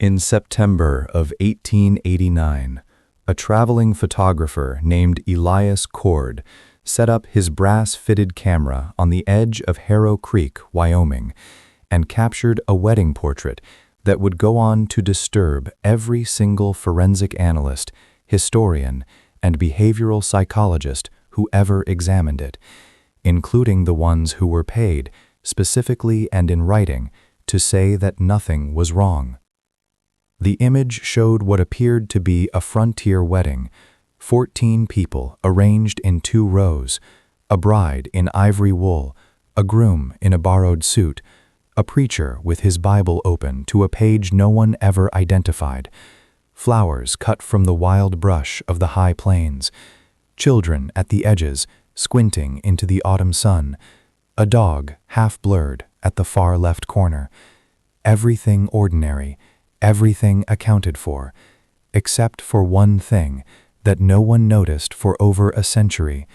In September of 1889, a traveling photographer named Elias Kord set up his brass-fitted camera on the edge of Harrow Creek, Wyoming, and captured a wedding portrait that would go on to disturb every single forensic analyst, historian, and behavioral psychologist who ever examined it, including the ones who were paid, specifically and in writing, to say that nothing was wrong. The image showed what appeared to be a frontier wedding, 14 people arranged in 2 rows, a bride in ivory wool, a groom in a borrowed suit, a preacher with his Bible open to a page no one ever identified, flowers cut from the wild brush of the high plains, children at the edges squinting into the autumn sun, a dog half blurred at the far left corner. Everything ordinary, everything accounted for, except for one thing that no one noticed for over a century.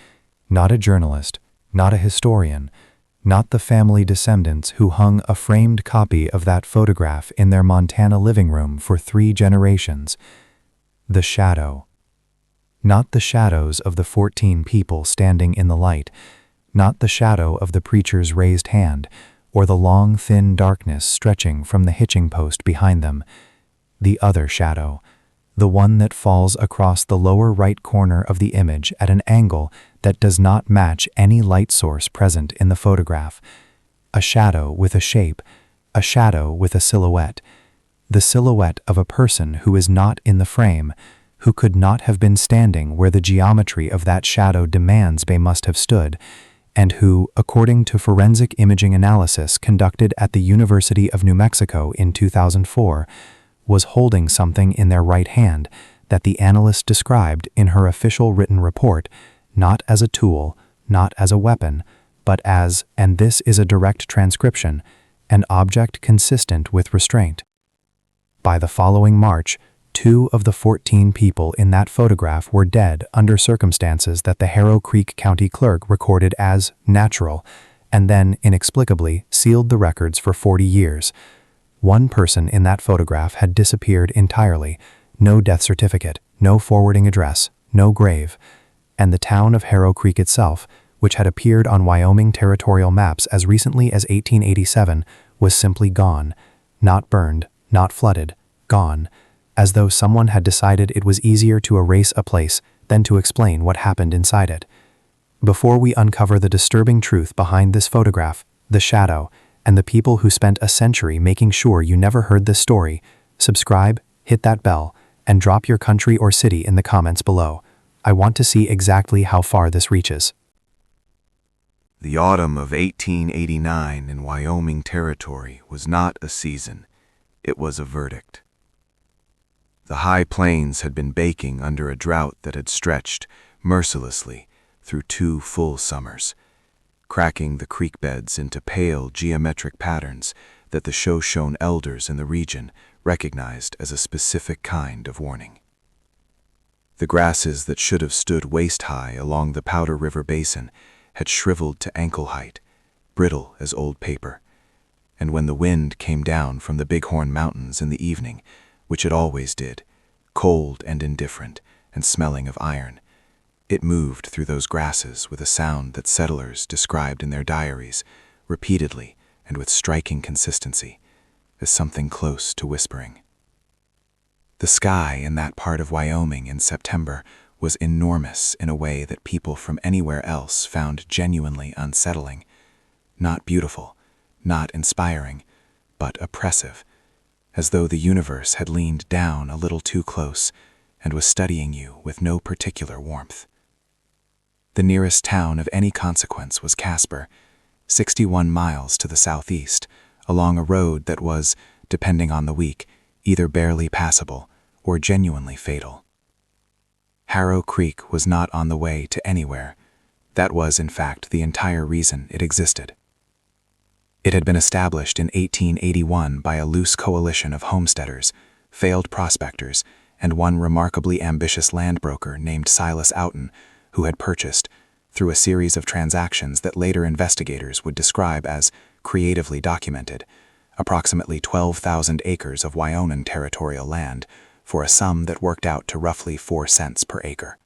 Not a journalist, not a historian, not the family descendants who hung a framed copy of that photograph in their Montana living room for 3 generations. The shadow. Not the shadows of the 14 people standing in the light, not the shadow of the preacher's raised hand, or the long, thin darkness stretching from the hitching post behind them. The other shadow, the one that falls across the lower right corner of the image at an angle that does not match any light source present in the photograph. A shadow with a shape, a shadow with a silhouette. The silhouette of a person who is not in the frame, who could not have been standing where the geometry of that shadow demands they must have stood, and who, according to forensic imaging analysis conducted at the University of New Mexico in 2004, was holding something in their right hand that the analyst described in her official written report, not as a tool, not as a weapon, but as, and this is a direct transcription, an object consistent with restraint. By the following March, 2 of the 14 people in that photograph were dead under circumstances that the Harrow Creek County Clerk recorded as natural, and then, inexplicably, sealed the records for 40 years. One person in that photograph had disappeared entirely, no death certificate, no forwarding address, no grave, and the town of Harrow Creek itself, which had appeared on Wyoming territorial maps as recently as 1887, was simply gone, not burned, not flooded, gone, as though someone had decided it was easier to erase a place than to explain what happened inside it. Before we uncover the disturbing truth behind this photograph, the shadow, and the people who spent a century making sure you never heard this story, subscribe, hit that bell, and drop your country or city in the comments below. I want to see exactly how far this reaches. The autumn of 1889 in Wyoming territory was not a season, it was a verdict. The high plains had been baking under a drought that had stretched mercilessly through 2 full summers, cracking the creek beds into pale geometric patterns that the Shoshone elders in the region recognized as a specific kind of warning. The grasses that should have stood waist-high along the Powder River Basin had shriveled to ankle height, brittle as old paper, and when the wind came down from the Bighorn Mountains in the evening, which it always did, cold and indifferent and smelling of iron, it moved through those grasses with a sound that settlers described in their diaries, repeatedly and with striking consistency, as something close to whispering. The sky in that part of Wyoming in September was enormous in a way that people from anywhere else found genuinely unsettling, not beautiful, not inspiring, but oppressive, as though the universe had leaned down a little too close and was studying you with no particular warmth. The nearest town of any consequence was Casper, 61 miles to the southeast, along a road that was, depending on the week, either barely passable or genuinely fatal. Harrow Creek was not on the way to anywhere. That was, in fact, the entire reason it existed. It had been established in 1881 by a loose coalition of homesteaders, failed prospectors, and one remarkably ambitious land broker named Silas Outen, who had purchased, through a series of transactions that later investigators would describe as creatively documented, approximately 12,000 acres of Wyoming territorial land, for a sum that worked out to roughly 4 cents per acre.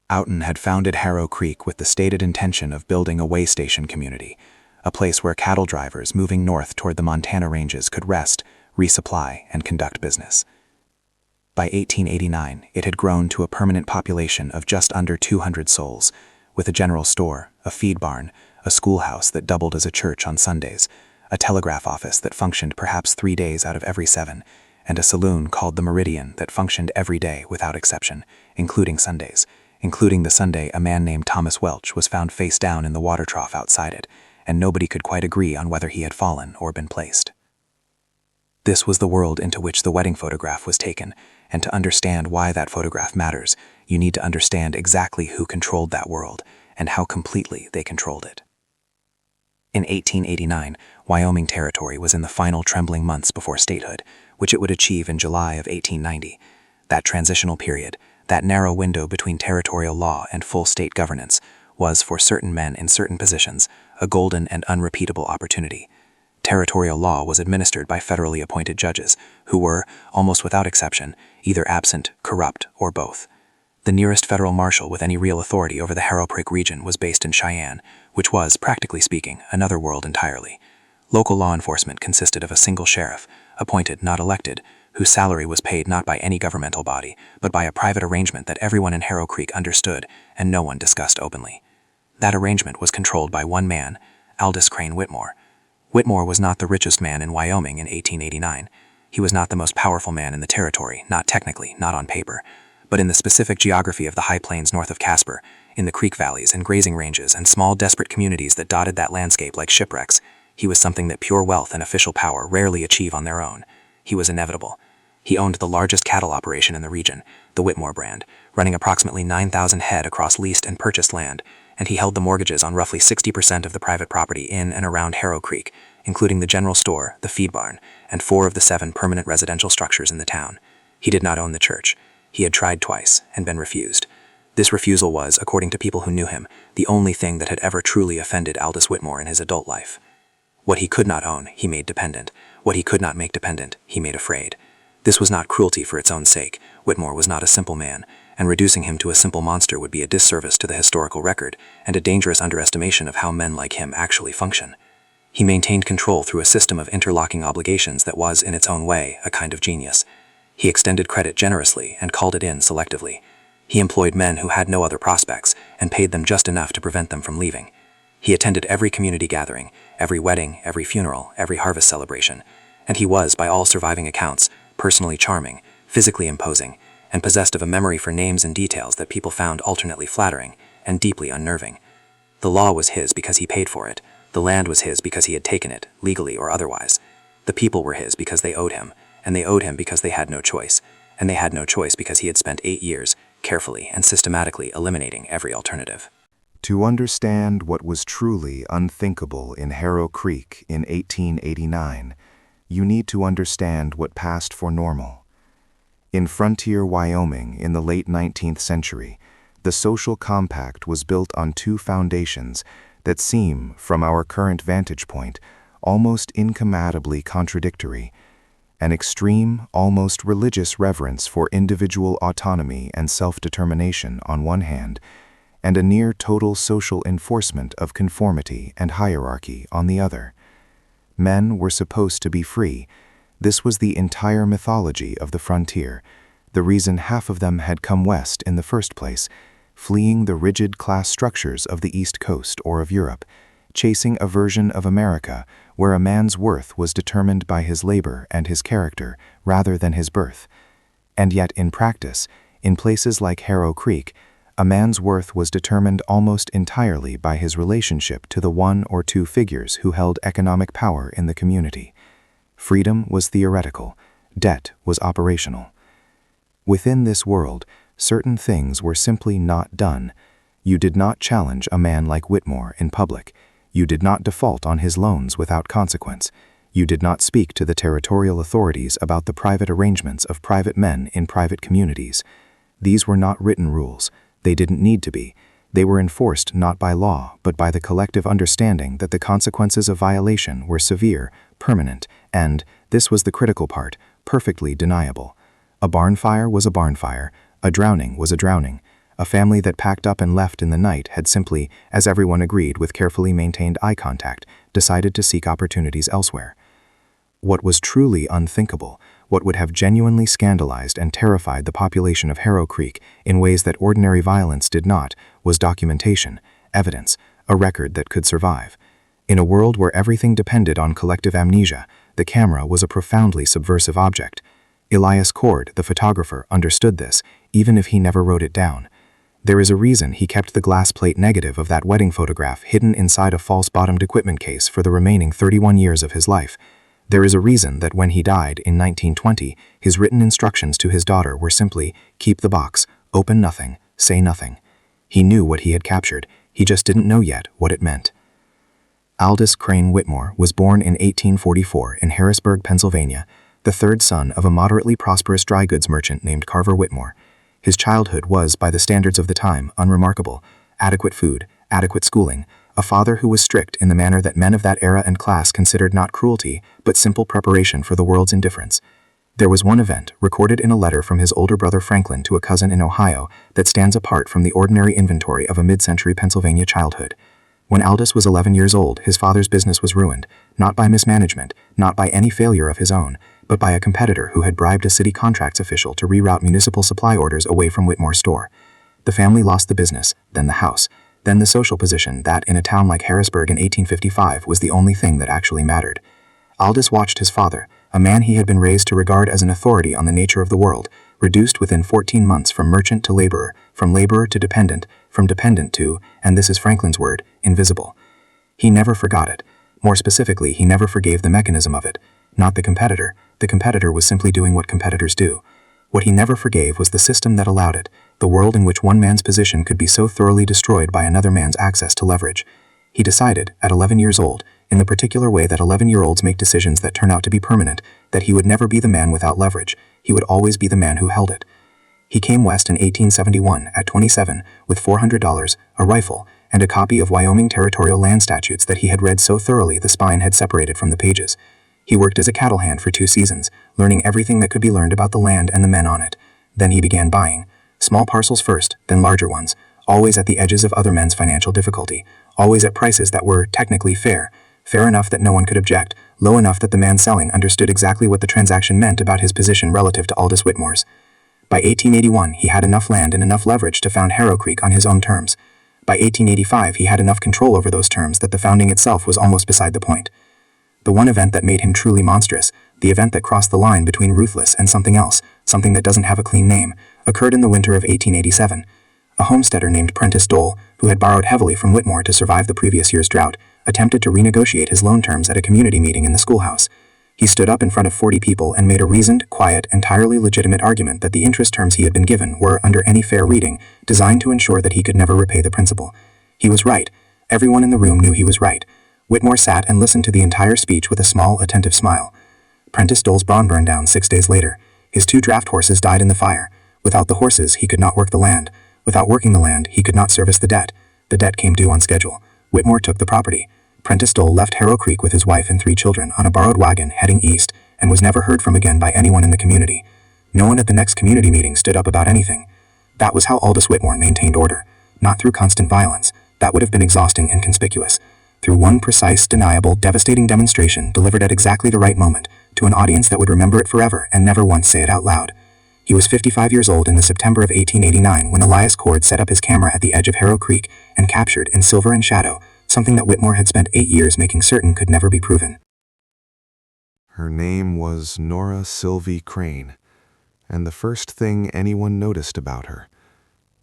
Outen had founded Harrow Creek with the stated intention of building a way station community, a place where cattle drivers moving north toward the Montana ranges could rest, resupply, and conduct business. By 1889, it had grown to a permanent population of just under 200 souls, with a general store, a feed barn, a schoolhouse that doubled as a church on Sundays, a telegraph office that functioned perhaps 3 days out of every 7, and a saloon called the Meridian that functioned every day without exception, including Sundays, including the Sunday a man named Thomas Welch was found face down in the water trough outside it, and nobody could quite agree on whether he had fallen or been placed. This was the world into which the wedding photograph was taken, and to understand why that photograph matters, you need to understand exactly who controlled that world and how completely they controlled it. In 1889, Wyoming Territory was in the final trembling months before statehood, which it would achieve in July of 1890. That transitional period, that narrow window between territorial law and full state governance, was, for certain men in certain positions, a golden and unrepeatable opportunity. Territorial law was administered by federally appointed judges, who were, almost without exception, either absent, corrupt, or both. The nearest federal marshal with any real authority over the Harrow Creek region was based in Cheyenne, which was, practically speaking, another world entirely. Local law enforcement consisted of a single sheriff, appointed, not elected, whose salary was paid not by any governmental body, but by a private arrangement that everyone in Harrow Creek understood and no one discussed openly. That arrangement was controlled by one man, Elias Crane Whitmore. Whitmore was not the richest man in Wyoming in 1889. He was not the most powerful man in the territory, not technically, not on paper, but in the specific geography of the high plains north of Casper, in the creek valleys and grazing ranges and small desperate communities that dotted that landscape like shipwrecks, he was something that pure wealth and official power rarely achieve on their own. He was inevitable. He owned the largest cattle operation in the region, the Whitmore brand, running approximately 9,000 head across leased and purchased land, and he held the mortgages on roughly 60% of the private property in and around Harrow Creek, including the general store, the feed barn, and 4 of the 7 permanent residential structures in the town. He did not own the church. He had tried twice and been refused. This refusal was, according to people who knew him, the only thing that had ever truly offended Elias Whitmore in his adult life. What he could not own, he made dependent. What he could not make dependent, he made afraid. This was not cruelty for its own sake. Whitmore was not a simple man, and reducing him to a simple monster would be a disservice to the historical record and a dangerous underestimation of how men like him actually function. He maintained control through a system of interlocking obligations that was, in its own way, a kind of genius. He extended credit generously and called it in selectively. He employed men who had no other prospects and paid them just enough to prevent them from leaving. He attended every community gathering, every wedding, every funeral, every harvest celebration, and he was, by all surviving accounts, personally charming, physically imposing, and possessed of a memory for names and details that people found alternately flattering and deeply unnerving. The law was his because he paid for it. The land was his because he had taken it, legally or otherwise. The people were his because they owed him, and they owed him because they had no choice, and they had no choice because he had spent 8 years carefully and systematically eliminating every alternative. To understand what was truly unthinkable in Harrow Creek in 1889, you need to understand what passed for normal. In frontier Wyoming in the late 19th century, the social compact was built on 2 foundations that seem, from our current vantage point, almost incompatibly contradictory: an extreme, almost religious reverence for individual autonomy and self-determination on one hand, and a near-total social enforcement of conformity and hierarchy on the other. Men were supposed to be free. This was the entire mythology of the frontier, the reason half of them had come west in the first place, fleeing the rigid class structures of the East Coast or of Europe, chasing a version of America where a man's worth was determined by his labor and his character rather than his birth. And yet in practice, in places like Harrow Creek, a man's worth was determined almost entirely by his relationship to the 1 or 2 figures who held economic power in the community. Freedom was theoretical, debt was operational. Within this world, certain things were simply not done. You did not challenge a man like Whitmore in public. You did not default on his loans without consequence. You did not speak to the territorial authorities about the private arrangements of private men in private communities. These were not written rules. They didn't need to be. They were enforced not by law, but by the collective understanding that the consequences of violation were severe, permanent, and, this was the critical part, perfectly deniable. A barn fire was a barn fire, a drowning was a drowning. A family that packed up and left in the night had simply, as everyone agreed with carefully maintained eye contact, decided to seek opportunities elsewhere. What was truly unthinkable, what would have genuinely scandalized and terrified the population of Harrow Creek in ways that ordinary violence did not, was documentation, evidence, a record that could survive. In a world where everything depended on collective amnesia, the camera was a profoundly subversive object. Elias Kord, the photographer, understood this, even if he never wrote it down. There is a reason he kept the glass plate negative of that wedding photograph hidden inside a false-bottomed equipment case for the remaining 31 years of his life. There is a reason that when he died in 1920, his written instructions to his daughter were simply, keep the box, open nothing, say nothing. He knew what he had captured, he just didn't know yet what it meant. Elias Crane Whitmore was born in 1844 in Harrisburg, Pennsylvania, the third son of a moderately prosperous dry goods merchant named Carver Whitmore. His childhood was, by the standards of the time, unremarkable. Adequate food, adequate schooling, a father who was strict in the manner that men of that era and class considered not cruelty, but simple preparation for the world's indifference. There was one event, recorded in a letter from his older brother Franklin to a cousin in Ohio, that stands apart from the ordinary inventory of a mid-century Pennsylvania childhood. When Aldous was 11 years old, his father's business was ruined, not by mismanagement, not by any failure of his own, but by a competitor who had bribed a city contracts official to reroute municipal supply orders away from Whitmore's store. The family lost the business, then the house, then the social position that, in a town like Harrisburg in 1855, was the only thing that actually mattered. Aldous watched his father, a man he had been raised to regard as an authority on the nature of the world, reduced within 14 months from merchant to laborer, from laborer to dependent, from dependent to, and this is Franklin's word, invisible. He never forgot it. More specifically, he never forgave the mechanism of it. Not the competitor. The competitor was simply doing what competitors do. What he never forgave was the system that allowed it, the world in which one man's position could be so thoroughly destroyed by another man's access to leverage. He decided, at 11 years old, in the particular way that 11-year-olds make decisions that turn out to be permanent, that he would never be the man without leverage, he would always be the man who held it. He came west in 1871, at 27, with $400, a rifle, and a copy of Wyoming territorial land statutes that he had read so thoroughly the spine had separated from the pages. He worked as a cattle hand for 2 seasons, learning everything that could be learned about the land and the men on it. Then he began buying. Small parcels first, then larger ones, always at the edges of other men's financial difficulty, always at prices that were, technically, fair enough that no one could object, low enough that the man selling understood exactly what the transaction meant about his position relative to Aldous Whitmore's. By 1881, he had enough land and enough leverage to found Harrow Creek on his own terms. By 1885, he had enough control over those terms that the founding itself was almost beside the point. The one event that made him truly monstrous, the event that crossed the line between ruthless and something else, something that doesn't have a clean name, occurred in the winter of 1887. A homesteader named Prentice Dole, who had borrowed heavily from Whitmore to survive the previous year's drought, attempted to renegotiate his loan terms at a community meeting in the schoolhouse. He stood up in front of 40 people and made a reasoned, quiet, entirely legitimate argument that the interest terms he had been given were, under any fair reading, designed to ensure that he could never repay the principal. He was right. Everyone in the room knew he was right. Whitmore sat and listened to the entire speech with a small, attentive smile. Prentice Dole's barn burned down 6 days later. His 2 draft horses died in the fire. Without the horses, he could not work the land. Without working the land, he could not service the debt. The debt came due on schedule. Whitmore took the property. Prentice Dole left Harrow Creek with his wife and 3 children on a borrowed wagon heading east and was never heard from again by anyone in the community. No one at the next community meeting stood up about anything. That was how Aldous Whitmore maintained order. Not through constant violence. That would have been exhausting and conspicuous. Through one precise, deniable, devastating demonstration delivered at exactly the right moment, to an audience that would remember it forever and never once say it out loud. He was 55 years old in the September of 1889 when Elias Kord set up his camera at the edge of Harrow Creek and captured, in silver and shadow, something that Whitmore had spent 8 years making certain could never be proven. Her name was Nora Sylvie Crane, and the first thing anyone noticed about her,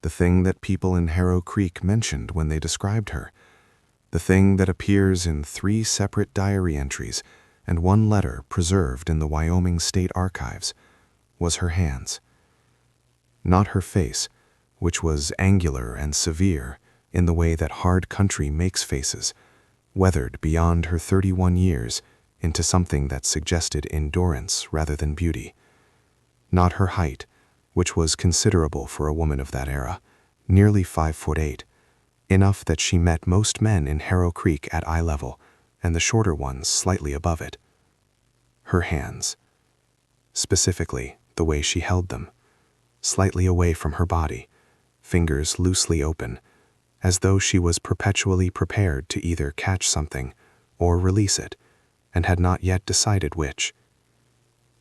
the thing that people in Harrow Creek mentioned when they described her, the thing that appears in 3 separate diary entries and 1 letter preserved in the Wyoming State Archives, was her hands. Not her face, which was angular and severe in the way that hard country makes faces, weathered beyond her 31 years into something that suggested endurance rather than beauty. Not her height, which was considerable for a woman of that era, nearly 5'8", enough that she met most men in Harrow Creek at eye level, and the shorter ones slightly above it. Her hands. Specifically, the way she held them. Slightly away from her body, fingers loosely open, as though she was perpetually prepared to either catch something or release it, and had not yet decided which.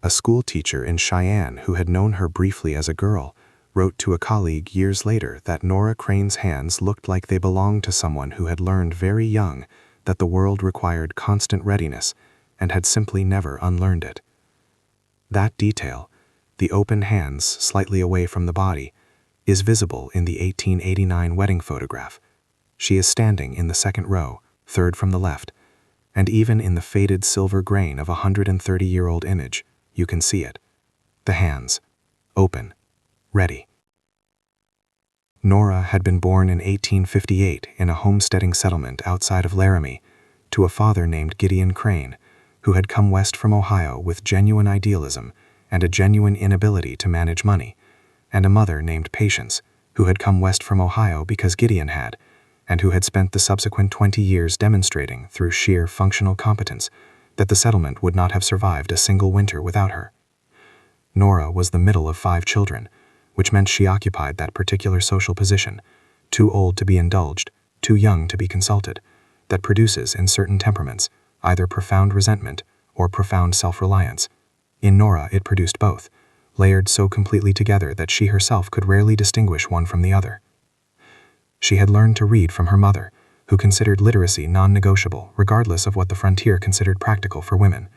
A school teacher in Cheyenne who had known her briefly as a girl wrote to a colleague years later that Nora Crane's hands looked like they belonged to someone who had learned very young that the world required constant readiness and had simply never unlearned it. That detail, the open hands slightly away from the body, is visible in the 1889 wedding photograph. She is standing in the second row, third from the left, and even in the faded silver grain of a 130-year-old image, you can see it. The hands, open, ready. Nora had been born in 1858 in a homesteading settlement outside of Laramie to a father named Gideon Crane, who had come west from Ohio with genuine idealism and a genuine inability to manage money, and a mother named Patience, who had come west from Ohio because Gideon had, and who had spent the subsequent 20 years demonstrating through sheer functional competence that the settlement would not have survived a single winter without her. Nora was the middle of 5 children, which meant she occupied that particular social position, too old to be indulged, too young to be consulted, that produces in certain temperaments either profound resentment or profound self-reliance. In Nora it produced both, layered so completely together that she herself could rarely distinguish one from the other. She had learned to read from her mother, who considered literacy non-negotiable regardless of what the frontier considered practical for women.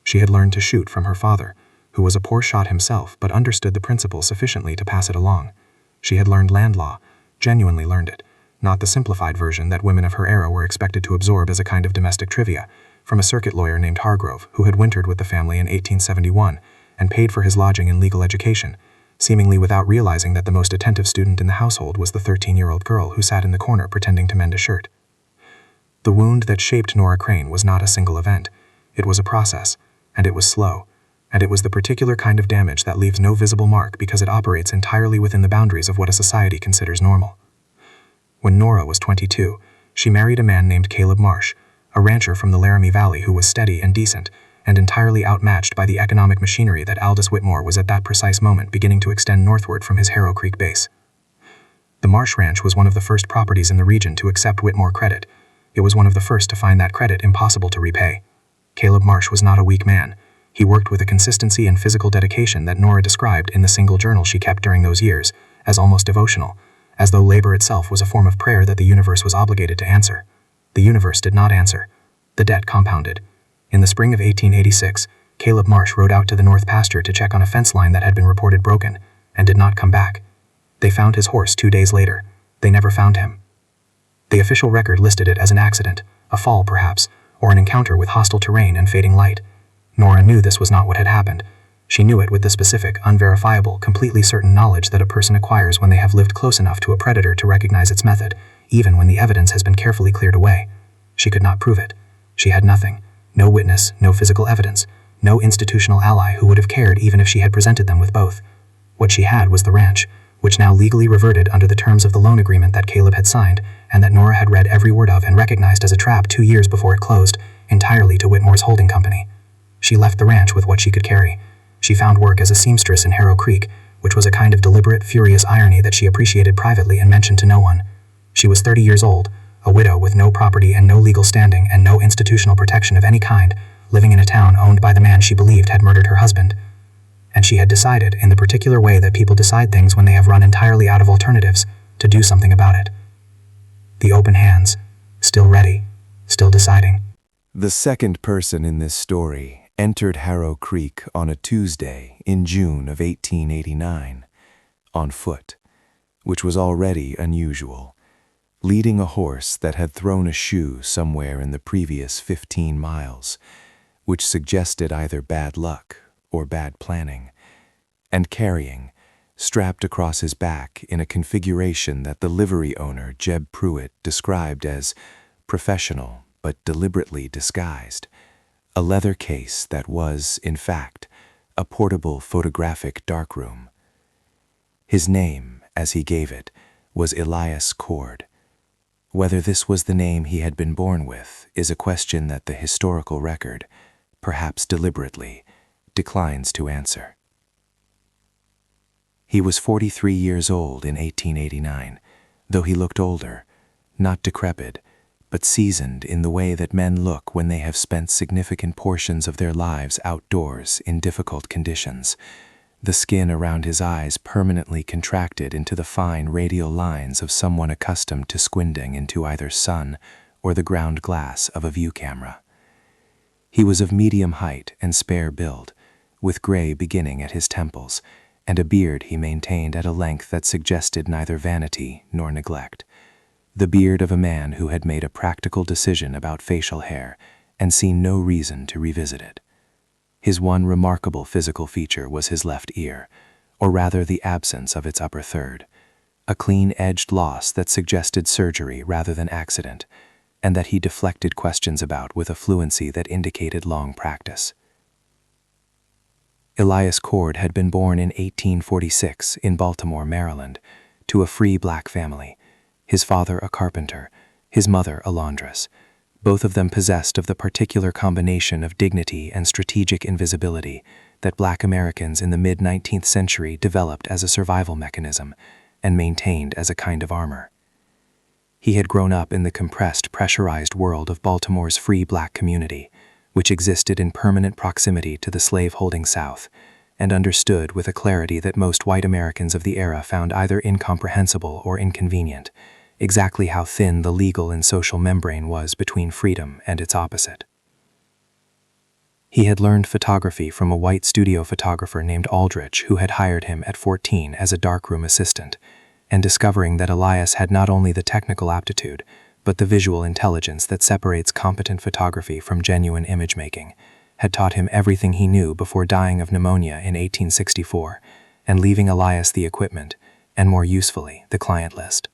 She had learned to shoot from her father, who was a poor shot himself but understood the principle sufficiently to pass it along. She had learned land law, genuinely learned it, not the simplified version that women of her era were expected to absorb as a kind of domestic trivia, from a circuit lawyer named Hargrove, who had wintered with the family in 1871 and paid for his lodging and legal education, seemingly without realizing that the most attentive student in the household was the 13-year-old girl who sat in the corner pretending to mend a shirt. The wound that shaped Nora Crane was not a single event. It was a process, and it was slow, and it was the particular kind of damage that leaves no visible mark because it operates entirely within the boundaries of what a society considers normal. When Nora was 22, she married a man named Caleb Marsh, a rancher from the Laramie Valley who was steady and decent, and entirely outmatched by the economic machinery that Aldous Whitmore was at that precise moment beginning to extend northward from his Harrow Creek base. The Marsh Ranch was one of the first properties in the region to accept Whitmore credit. It was one of the first to find that credit impossible to repay. Caleb Marsh was not a weak man. He worked with a consistency and physical dedication that Nora described in the single journal she kept during those years as almost devotional, as though labor itself was a form of prayer that the universe was obligated to answer. The universe did not answer. The debt compounded. In the spring of 1886, Caleb Marsh rode out to the north pasture to check on a fence line that had been reported broken, and did not come back. They found his horse 2 days later. They never found him. The official record listed it as an accident, a fall perhaps, or an encounter with hostile terrain and fading light. Nora knew this was not what had happened. She knew it with the specific, unverifiable, completely certain knowledge that a person acquires when they have lived close enough to a predator to recognize its method, even when the evidence has been carefully cleared away. She could not prove it. She had nothing. No witness, no physical evidence, no institutional ally who would have cared even if she had presented them with both. What she had was the ranch, which now legally reverted under the terms of the loan agreement that Caleb had signed, and that Nora had read every word of and recognized as a trap 2 years before it closed, entirely to Whitmore's holding company. She left the ranch with what she could carry. She found work as a seamstress in Harrow Creek, which was a kind of deliberate, furious irony that she appreciated privately and mentioned to no one. She was 30 years old, a widow with no property and no legal standing and no institutional protection of any kind, living in a town owned by the man she believed had murdered her husband. And she had decided, in the particular way that people decide things when they have run entirely out of alternatives, to do something about it. The open hands, still ready, still deciding. The second person in this story entered Harrow Creek on a Tuesday in June of 1889, on foot, which was already unusual, leading a horse that had thrown a shoe somewhere in the previous 15 miles, which suggested either bad luck or bad planning, and carrying, strapped across his back in a configuration that the livery owner, Jeb Pruitt, described as professional but deliberately disguised, a leather case that was, in fact, a portable photographic darkroom. His name, as he gave it, was Elias Kord. Whether this was the name he had been born with is a question that the historical record, perhaps deliberately, declines to answer. He was 43 years old in 1889, though he looked older, not decrepit, but seasoned in the way that men look when they have spent significant portions of their lives outdoors in difficult conditions. The skin around his eyes permanently contracted into the fine radial lines of someone accustomed to squinting into either sun or the ground glass of a view camera. He was of medium height and spare build, with gray beginning at his temples, and a beard he maintained at a length that suggested neither vanity nor neglect. The beard of a man who had made a practical decision about facial hair and seen no reason to revisit it. His one remarkable physical feature was his left ear, or rather the absence of its upper third, a clean-edged loss that suggested surgery rather than accident, and that he deflected questions about with a fluency that indicated long practice. Elias Kord had been born in 1846 in Baltimore, Maryland, to a free black family, his father a carpenter, his mother a laundress, both of them possessed of the particular combination of dignity and strategic invisibility that black Americans in the mid-19th century developed as a survival mechanism and maintained as a kind of armor. He had grown up in the compressed, pressurized world of Baltimore's free black community, which existed in permanent proximity to the slave-holding South, and understood with a clarity that most white Americans of the era found either incomprehensible or inconvenient, exactly how thin the legal and social membrane was between freedom and its opposite. He had learned photography from a white studio photographer named Aldrich, who had hired him at 14 as a darkroom assistant, and discovering that Elias had not only the technical aptitude, but the visual intelligence that separates competent photography from genuine image-making, had taught him everything he knew before dying of pneumonia in 1864, and leaving Elias the equipment, and more usefully, the client list.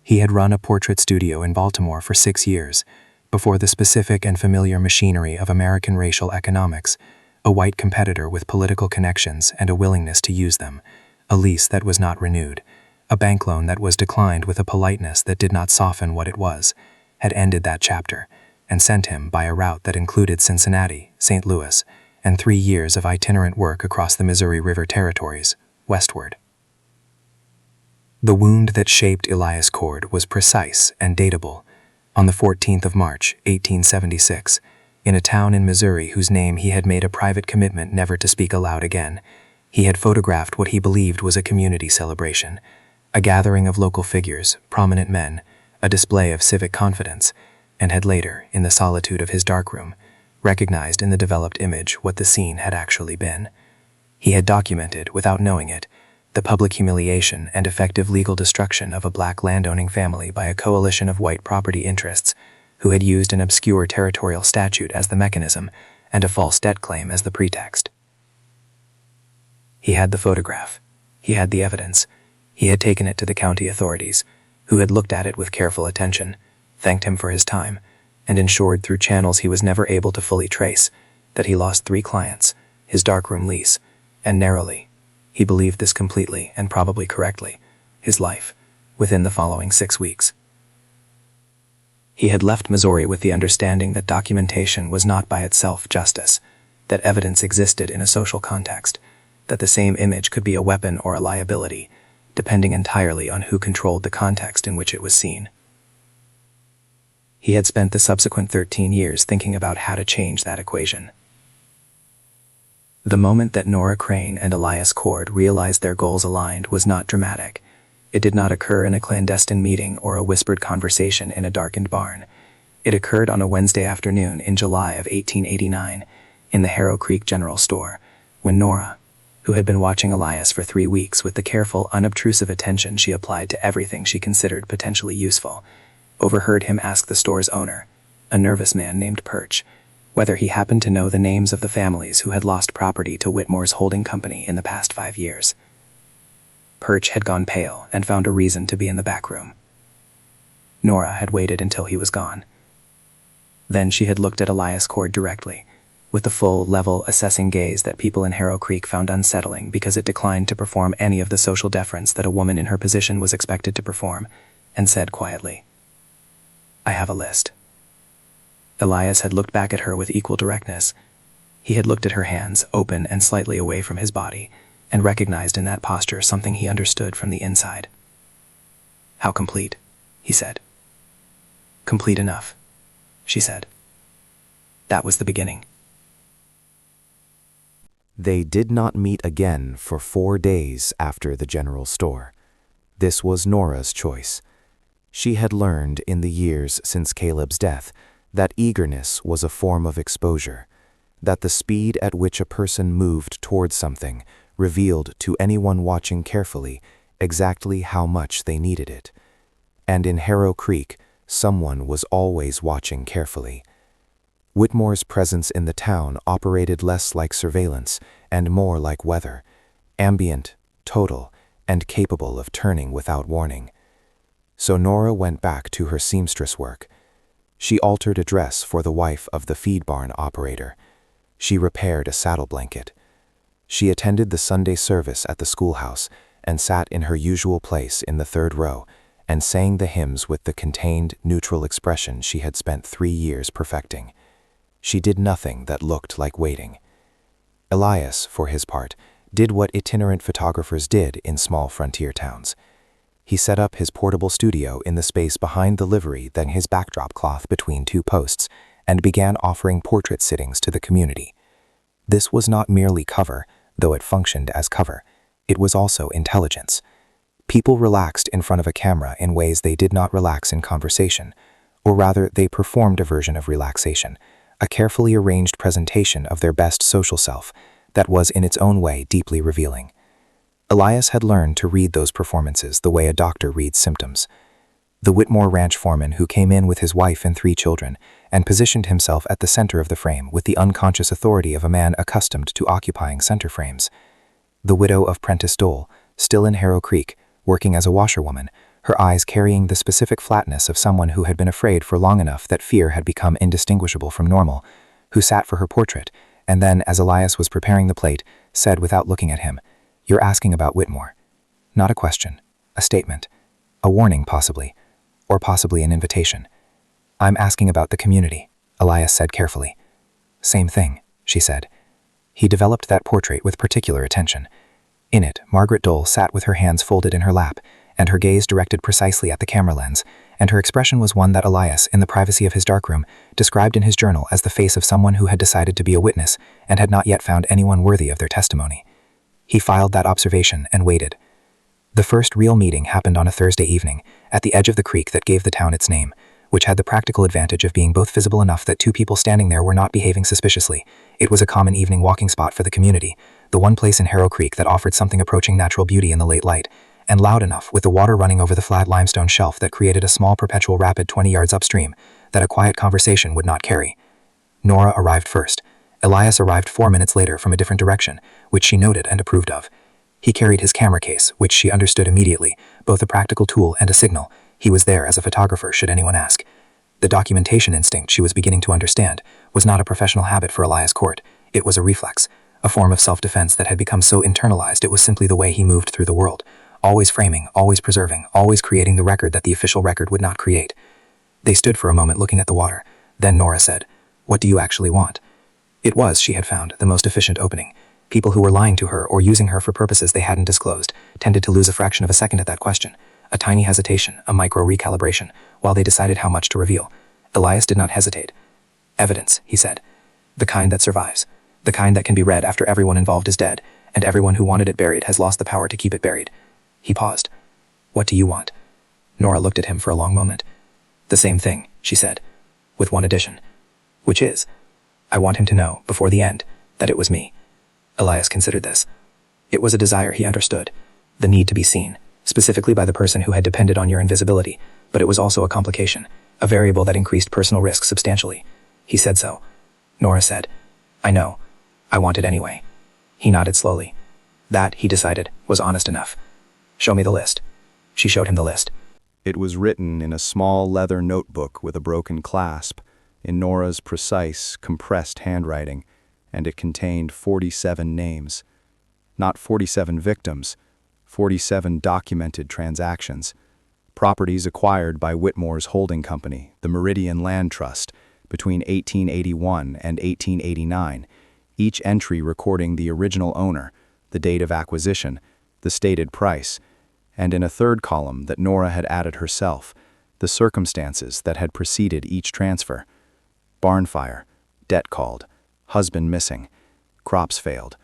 He had run a portrait studio in Baltimore for 6 years, before the specific and familiar machinery of American racial economics, a white competitor with political connections and a willingness to use them, a lease that was not renewed, a bank loan that was declined with a politeness that did not soften what it was, had ended that chapter, and sent him by a route that included Cincinnati, St. Louis, and 3 years of itinerant work across the Missouri River territories, westward. The wound that shaped Elias Kord was precise and datable. On the 14th of March, 1876, in a town in Missouri whose name he had made a private commitment never to speak aloud again, he had photographed what he believed was a community celebration, a gathering of local figures, prominent men, a display of civic confidence, and had later, in the solitude of his darkroom, recognized in the developed image what the scene had actually been. He had documented, without knowing it, the public humiliation and effective legal destruction of a black landowning family by a coalition of white property interests who had used an obscure territorial statute as the mechanism and a false debt claim as the pretext. He had the photograph. He had the evidence. He had taken it to the county authorities, who had looked at it with careful attention, thanked him for his time, and ensured through channels he was never able to fully trace that he lost 3 clients, his darkroom lease, and narrowly, he believed this completely and probably correctly, his life, within the following 6 weeks. He had left Missouri with the understanding that documentation was not by itself justice, that evidence existed in a social context, that the same image could be a weapon or a liability, depending entirely on who controlled the context in which it was seen. He had spent the subsequent 13 years thinking about how to change that equation. The moment that Nora Crane and Elias Kord realized their goals aligned was not dramatic. It did not occur in a clandestine meeting or a whispered conversation in a darkened barn. It occurred on a Wednesday afternoon in July of 1889 in the Harrow Creek General Store, when Nora, who had been watching Elias for 3 weeks with the careful, unobtrusive attention she applied to everything she considered potentially useful, overheard him ask the store's owner, a nervous man named Perch, whether he happened to know the names of the families who had lost property to Whitmore's holding company in the past 5 years. Perch had gone pale and found a reason to be in the back room. Nora had waited until he was gone. Then she had looked at Elias Kord directly, with the full, level, assessing gaze that people in Harrow Creek found unsettling because it declined to perform any of the social deference that a woman in her position was expected to perform, and said quietly, "I have a list." Elias had looked back at her with equal directness. He had looked at her hands, open and slightly away from his body, and recognized in that posture something he understood from the inside. "How complete," he said. "Complete enough," she said. That was the beginning. They did not meet again for 4 days after the general store. This was Nora's choice. She had learned in the years since Caleb's death that eagerness was a form of exposure, that the speed at which a person moved towards something revealed to anyone watching carefully exactly how much they needed it. And in Harrow Creek, someone was always watching carefully. Whitmore's presence in the town operated less like surveillance and more like weather, ambient, total, and capable of turning without warning. So Nora went back to her seamstress work. She altered a dress for the wife of the feed barn operator. She repaired a saddle blanket. She attended the Sunday service at the schoolhouse and sat in her usual place in the 3rd row and sang the hymns with the contained, neutral expression she had spent 3 years perfecting. She did nothing that looked like waiting. Elias, for his part, did what itinerant photographers did in small frontier towns. He set up his portable studio in the space behind the livery, then his backdrop cloth between 2 posts, and began offering portrait sittings to the community. This was not merely cover, though it functioned as cover. It was also intelligence. People relaxed in front of a camera in ways they did not relax in conversation, or rather they performed a version of relaxation, a carefully arranged presentation of their best social self that was in its own way deeply revealing. Elias had learned to read those performances the way a doctor reads symptoms. The Whitmore ranch foreman who came in with his wife and 3 children and positioned himself at the center of the frame with the unconscious authority of a man accustomed to occupying center frames. The widow of Prentice Dole, still in Harrow Creek, working as a washerwoman, her eyes carrying the specific flatness of someone who had been afraid for long enough that fear had become indistinguishable from normal, who sat for her portrait, and then, as Elias was preparing the plate, said without looking at him, "You're asking about Whitmore." Not a question, a statement, a warning possibly, or possibly an invitation. "I'm asking about the community," Elias said carefully. "Same thing," she said. He developed that portrait with particular attention. In it, Margaret Dole sat with her hands folded in her lap, and her gaze directed precisely at the camera lens, and her expression was one that Elias, in the privacy of his darkroom, described in his journal as the face of someone who had decided to be a witness and had not yet found anyone worthy of their testimony. He filed that observation and waited. The first real meeting happened on a Thursday evening, at the edge of the creek that gave the town its name, which had the practical advantage of being both visible enough that 2 people standing there were not behaving suspiciously. It was a common evening walking spot for the community, the one place in Harrow Creek that offered something approaching natural beauty in the late light, and loud enough with the water running over the flat limestone shelf that created a small perpetual rapid 20 yards upstream that a quiet conversation would not carry. Nora arrived first. Elias arrived 4 minutes later from a different direction, which she noted and approved of. He carried his camera case, which she understood immediately, both a practical tool and a signal. He was there as a photographer should anyone ask. The documentation instinct she was beginning to understand was not a professional habit for Elias Kord. It was a reflex, a form of self-defense that had become so internalized it was simply the way he moved through the world, always framing, always preserving, always creating the record that the official record would not create. They stood for a moment looking at the water. Then Nora said, "What do you actually want?" It was, she had found, the most efficient opening. People who were lying to her or using her for purposes they hadn't disclosed tended to lose a fraction of a second at that question, a tiny hesitation, a micro-recalibration, while they decided how much to reveal. Elias did not hesitate. "Evidence," he said. "The kind that survives. The kind that can be read after everyone involved is dead, and everyone who wanted it buried has lost the power to keep it buried." He paused. "What do you want?" Nora looked at him for a long moment. "The same thing," she said, "with one addition. Which is, I want him to know, before the end, that it was me." Elias considered this. It was a desire he understood, the need to be seen, specifically by the person who had depended on your invisibility, but it was also a complication, a variable that increased personal risk substantially. He said so. Nora said, "I know. I want it anyway." He nodded slowly. That, he decided, was honest enough. "Show me the list." She showed him the list. It was written in a small leather notebook with a broken clasp, in Nora's precise, compressed handwriting, and it contained 47 names. Not 47 victims, 47 documented transactions. properties acquired by Whitmore's holding company, the Meridian Land Trust, between 1881 and 1889, each entry recording the original owner, the date of acquisition, the stated price, and in a third column that Nora had added herself, the circumstances that had preceded each transfer. Barn fire, debt called, husband missing, crops failed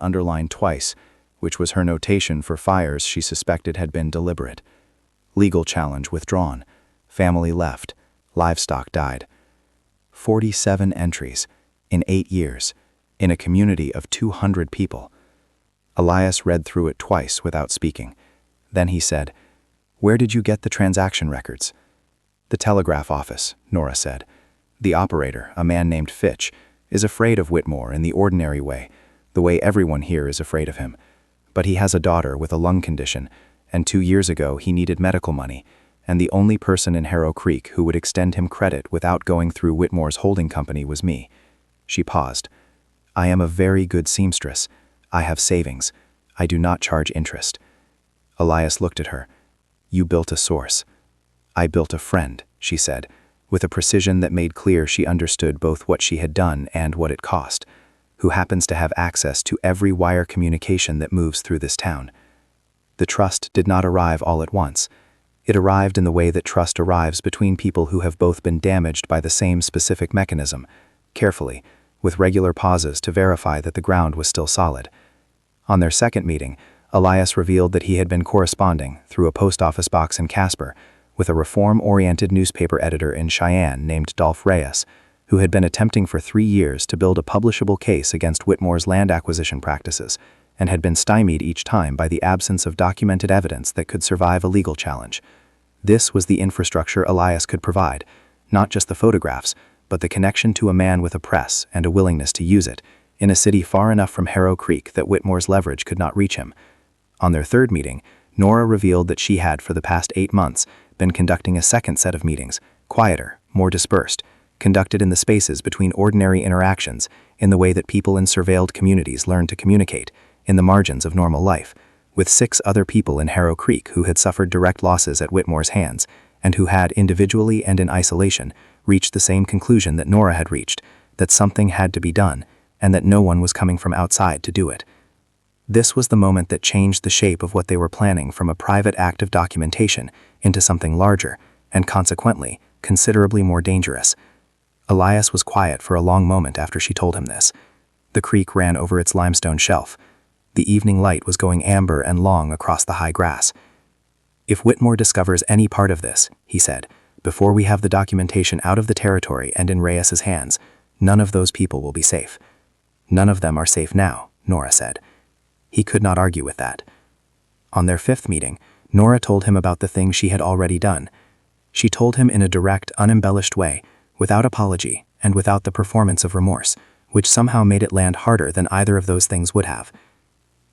underlined twice, which was her notation for fires she suspected had been deliberate. Legal challenge withdrawn, family left, livestock died. 47 entries, in 8 years, in a community of 200 people. Elias read through it twice without speaking. Then he said, "Where did you get the transaction records?" "The telegraph office," Nora said. "The operator, a man named Fitch, is afraid of Whitmore in the ordinary way, the way everyone here is afraid of him. But he has a daughter with a lung condition, and 2 years ago he needed medical money, and the only person in Harrow Creek who would extend him credit without going through Whitmore's holding company was me." She paused. "I am a very good seamstress. I have savings. I do not charge interest." Elias looked at her. "You built a source." "I built a friend," she said, with a precision that made clear she understood both what she had done and what it cost, "who happens to have access to every wire communication that moves through this town." The trust did not arrive all at once. It arrived in the way that trust arrives between people who have both been damaged by the same specific mechanism, carefully, with regular pauses to verify that the ground was still solid. On their second meeting, Elias revealed that he had been corresponding, through a post office box in Casper, with a reform-oriented newspaper editor in Cheyenne named Dolph Reyes, who had been attempting for 3 years to build a publishable case against Whitmore's land acquisition practices, and had been stymied each time by the absence of documented evidence that could survive a legal challenge. This was the infrastructure Elias could provide, not just the photographs, but the connection to a man with a press and a willingness to use it, in a city far enough from Harrow Creek that Whitmore's leverage could not reach him. On their third meeting, Nora revealed that she had, for the past 8 months, been conducting a second set of meetings, quieter, more dispersed, conducted in the spaces between ordinary interactions, in the way that people in surveilled communities learn to communicate, in the margins of normal life, with 6 other people in Harrow Creek who had suffered direct losses at Whitmore's hands, and who had, individually and in isolation, reached the same conclusion that Nora had reached, that something had to be done, and that no one was coming from outside to do it. This was the moment that changed the shape of what they were planning from a private act of documentation into something larger, and consequently, considerably more dangerous. Elias was quiet for a long moment after she told him this. The creek ran over its limestone shelf. The evening light was going amber and long across the high grass. "If Whitmore discovers any part of this," he said, "before we have the documentation out of the territory and in Reyes's hands, none of those people will be safe." "None of them are safe now," Nora said. He could not argue with that. On their 5th meeting, Nora told him about the things she had already done. She told him in a direct, unembellished way, without apology and without the performance of remorse, which somehow made it land harder than either of those things would have.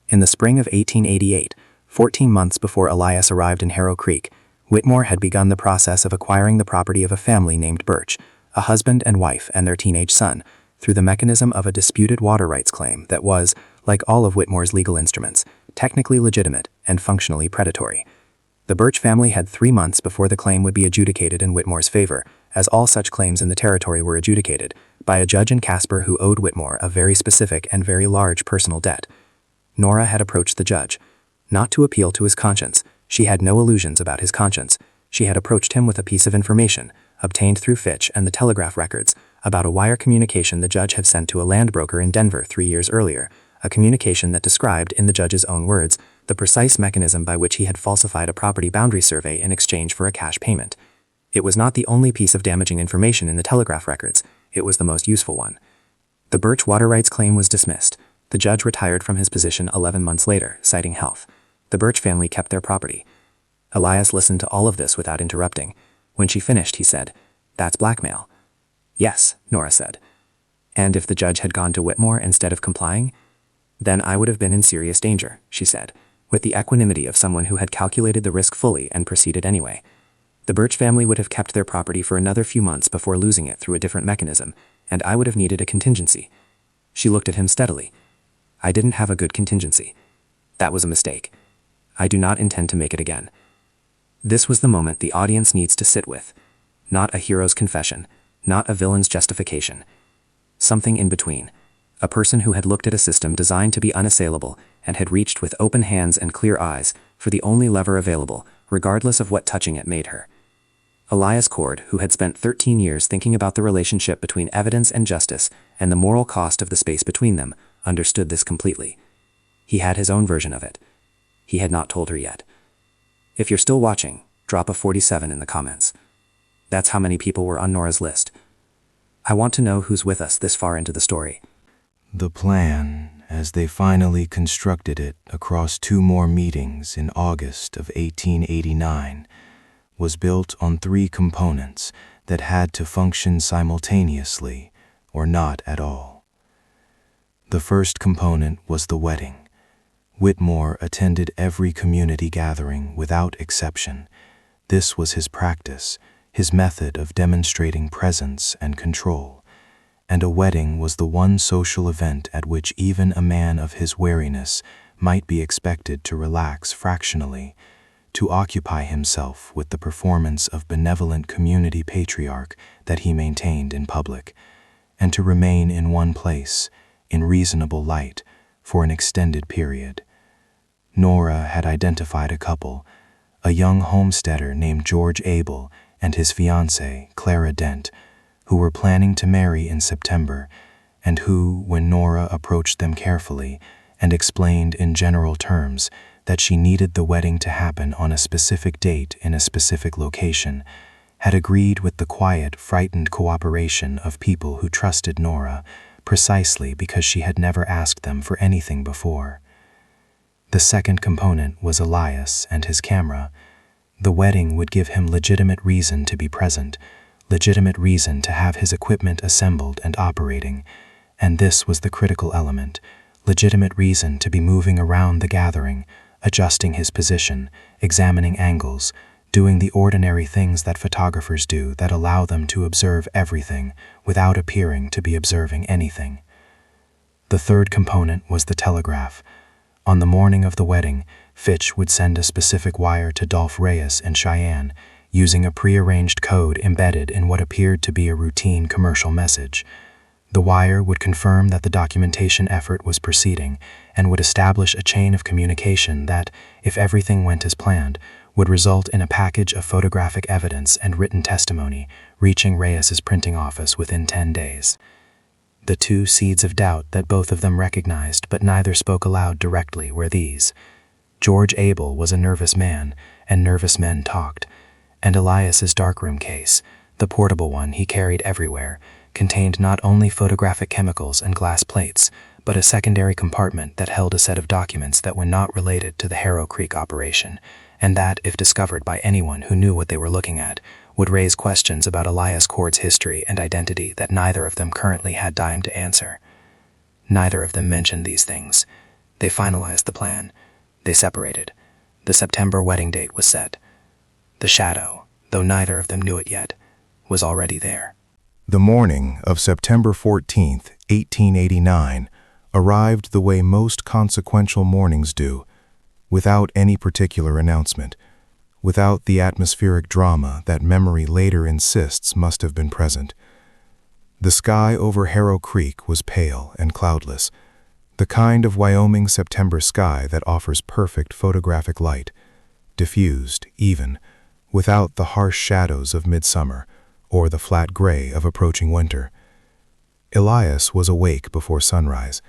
In the spring of 1888, 14 months before Elias arrived in Harrow Creek, Whitmore had begun the process of acquiring the property of a family named Birch, a husband and wife and their teenage son, through the mechanism of a disputed water rights claim that was, like all of Whitmore's legal instruments, technically legitimate and functionally predatory. The Birch family had 3 months before the claim would be adjudicated in Whitmore's favor, as all such claims in the territory were adjudicated, by a judge in Casper who owed Whitmore a very specific and very large personal debt. Nora had approached the judge. Not to appeal to his conscience, she had no illusions about his conscience. She had approached him with a piece of information, obtained through Fitch and the telegraph records, about a wire communication the judge had sent to a land broker in Denver 3 years earlier, a communication that described, in the judge's own words, the precise mechanism by which he had falsified a property boundary survey in exchange for a cash payment. It was not the only piece of damaging information in the telegraph records, it was the most useful one. The Birch water rights claim was dismissed. The judge retired from his position 11 months later, citing health. The Birch family kept their property. Elias listened to all of this without interrupting. When she finished, he said, "That's blackmail." "Yes," Nora said. "And if the judge had gone to Whitmore instead of complying? Then I would have been in serious danger," she said, with the equanimity of someone who had calculated the risk fully and proceeded anyway. "The Birch family would have kept their property for another few months before losing it through a different mechanism, and I would have needed a contingency." She looked at him steadily. "I didn't have a good contingency. That was a mistake. I do not intend to make it again." This was the moment the audience needs to sit with. Not a hero's confession, not a villain's justification. Something in between. A person who had looked at a system designed to be unassailable and had reached with open hands and clear eyes for the only lever available, regardless of what touching it made her. Elias Kord, who had spent 13 years thinking about the relationship between evidence and justice and the moral cost of the space between them, understood this completely. He had his own version of it. He had not told her yet. If you're still watching, drop a 47 in the comments. That's how many people were on Nora's list. I want to know who's with us this far into the story. The plan, as they finally constructed it across 2 more meetings in August of 1889, was built on 3 components that had to function simultaneously or not at all. The first component was the wedding. Whitmore attended every community gathering without exception. This was his practice, his method of demonstrating presence and control. And a wedding was the one social event at which even a man of his wariness might be expected to relax fractionally, to occupy himself with the performance of benevolent community patriarch that he maintained in public, and to remain in one place, in reasonable light, for an extended period. Nora had identified a couple, a young homesteader named George Abel and his fiancée, Clara Dent, who were planning to marry in September, and who, when Nora approached them carefully and explained in general terms that she needed the wedding to happen on a specific date in a specific location, had agreed with the quiet, frightened cooperation of people who trusted Nora precisely because she had never asked them for anything before. The second component was Elias and his camera. The wedding would give him legitimate reason to be present, legitimate reason to have his equipment assembled and operating, and this was the critical element, legitimate reason to be moving around the gathering, adjusting his position, examining angles, doing the ordinary things that photographers do that allow them to observe everything without appearing to be observing anything. The third component was the telegraph. On the morning of the wedding, Fitch would send a specific wire to Dolph Reyes in Cheyenne, using a prearranged code embedded in what appeared to be a routine commercial message. The wire would confirm that the documentation effort was proceeding and would establish a chain of communication that, if everything went as planned, would result in a package of photographic evidence and written testimony reaching Reyes's printing office within 10 days. The 2 seeds of doubt that both of them recognized but neither spoke aloud directly were these. George Abel was a nervous man, and nervous men talked, and Elias's darkroom case, the portable one he carried everywhere, contained not only photographic chemicals and glass plates, but a secondary compartment that held a set of documents that were not related to the Harrow Creek operation, and that, if discovered by anyone who knew what they were looking at, would raise questions about Elias Kord's history and identity that neither of them currently had time to answer. Neither of them mentioned these things. They finalized the plan. They separated. The September wedding date was set. The shadow, though neither of them knew it yet, was already there. The morning of September 14th, 1889, arrived the way most consequential mornings do, without any particular announcement, without the atmospheric drama that memory later insists must have been present. The sky over Harrow Creek was pale and cloudless, the kind of Wyoming September sky that offers perfect photographic light, diffused, even, without the harsh shadows of midsummer or the flat gray of approaching winter. Elias was awake before sunrise.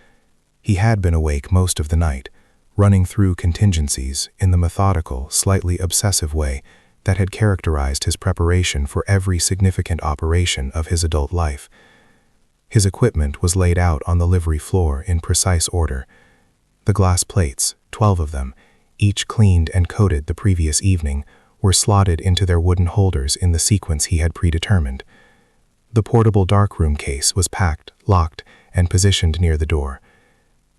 He had been awake most of the night, running through contingencies in the methodical, slightly obsessive way that had characterized his preparation for every significant operation of his adult life. His equipment was laid out on the livery floor in precise order. The glass plates, 12 of them, each cleaned and coated the previous evening, were slotted into their wooden holders in the sequence he had predetermined. The portable darkroom case was packed, locked, and positioned near the door.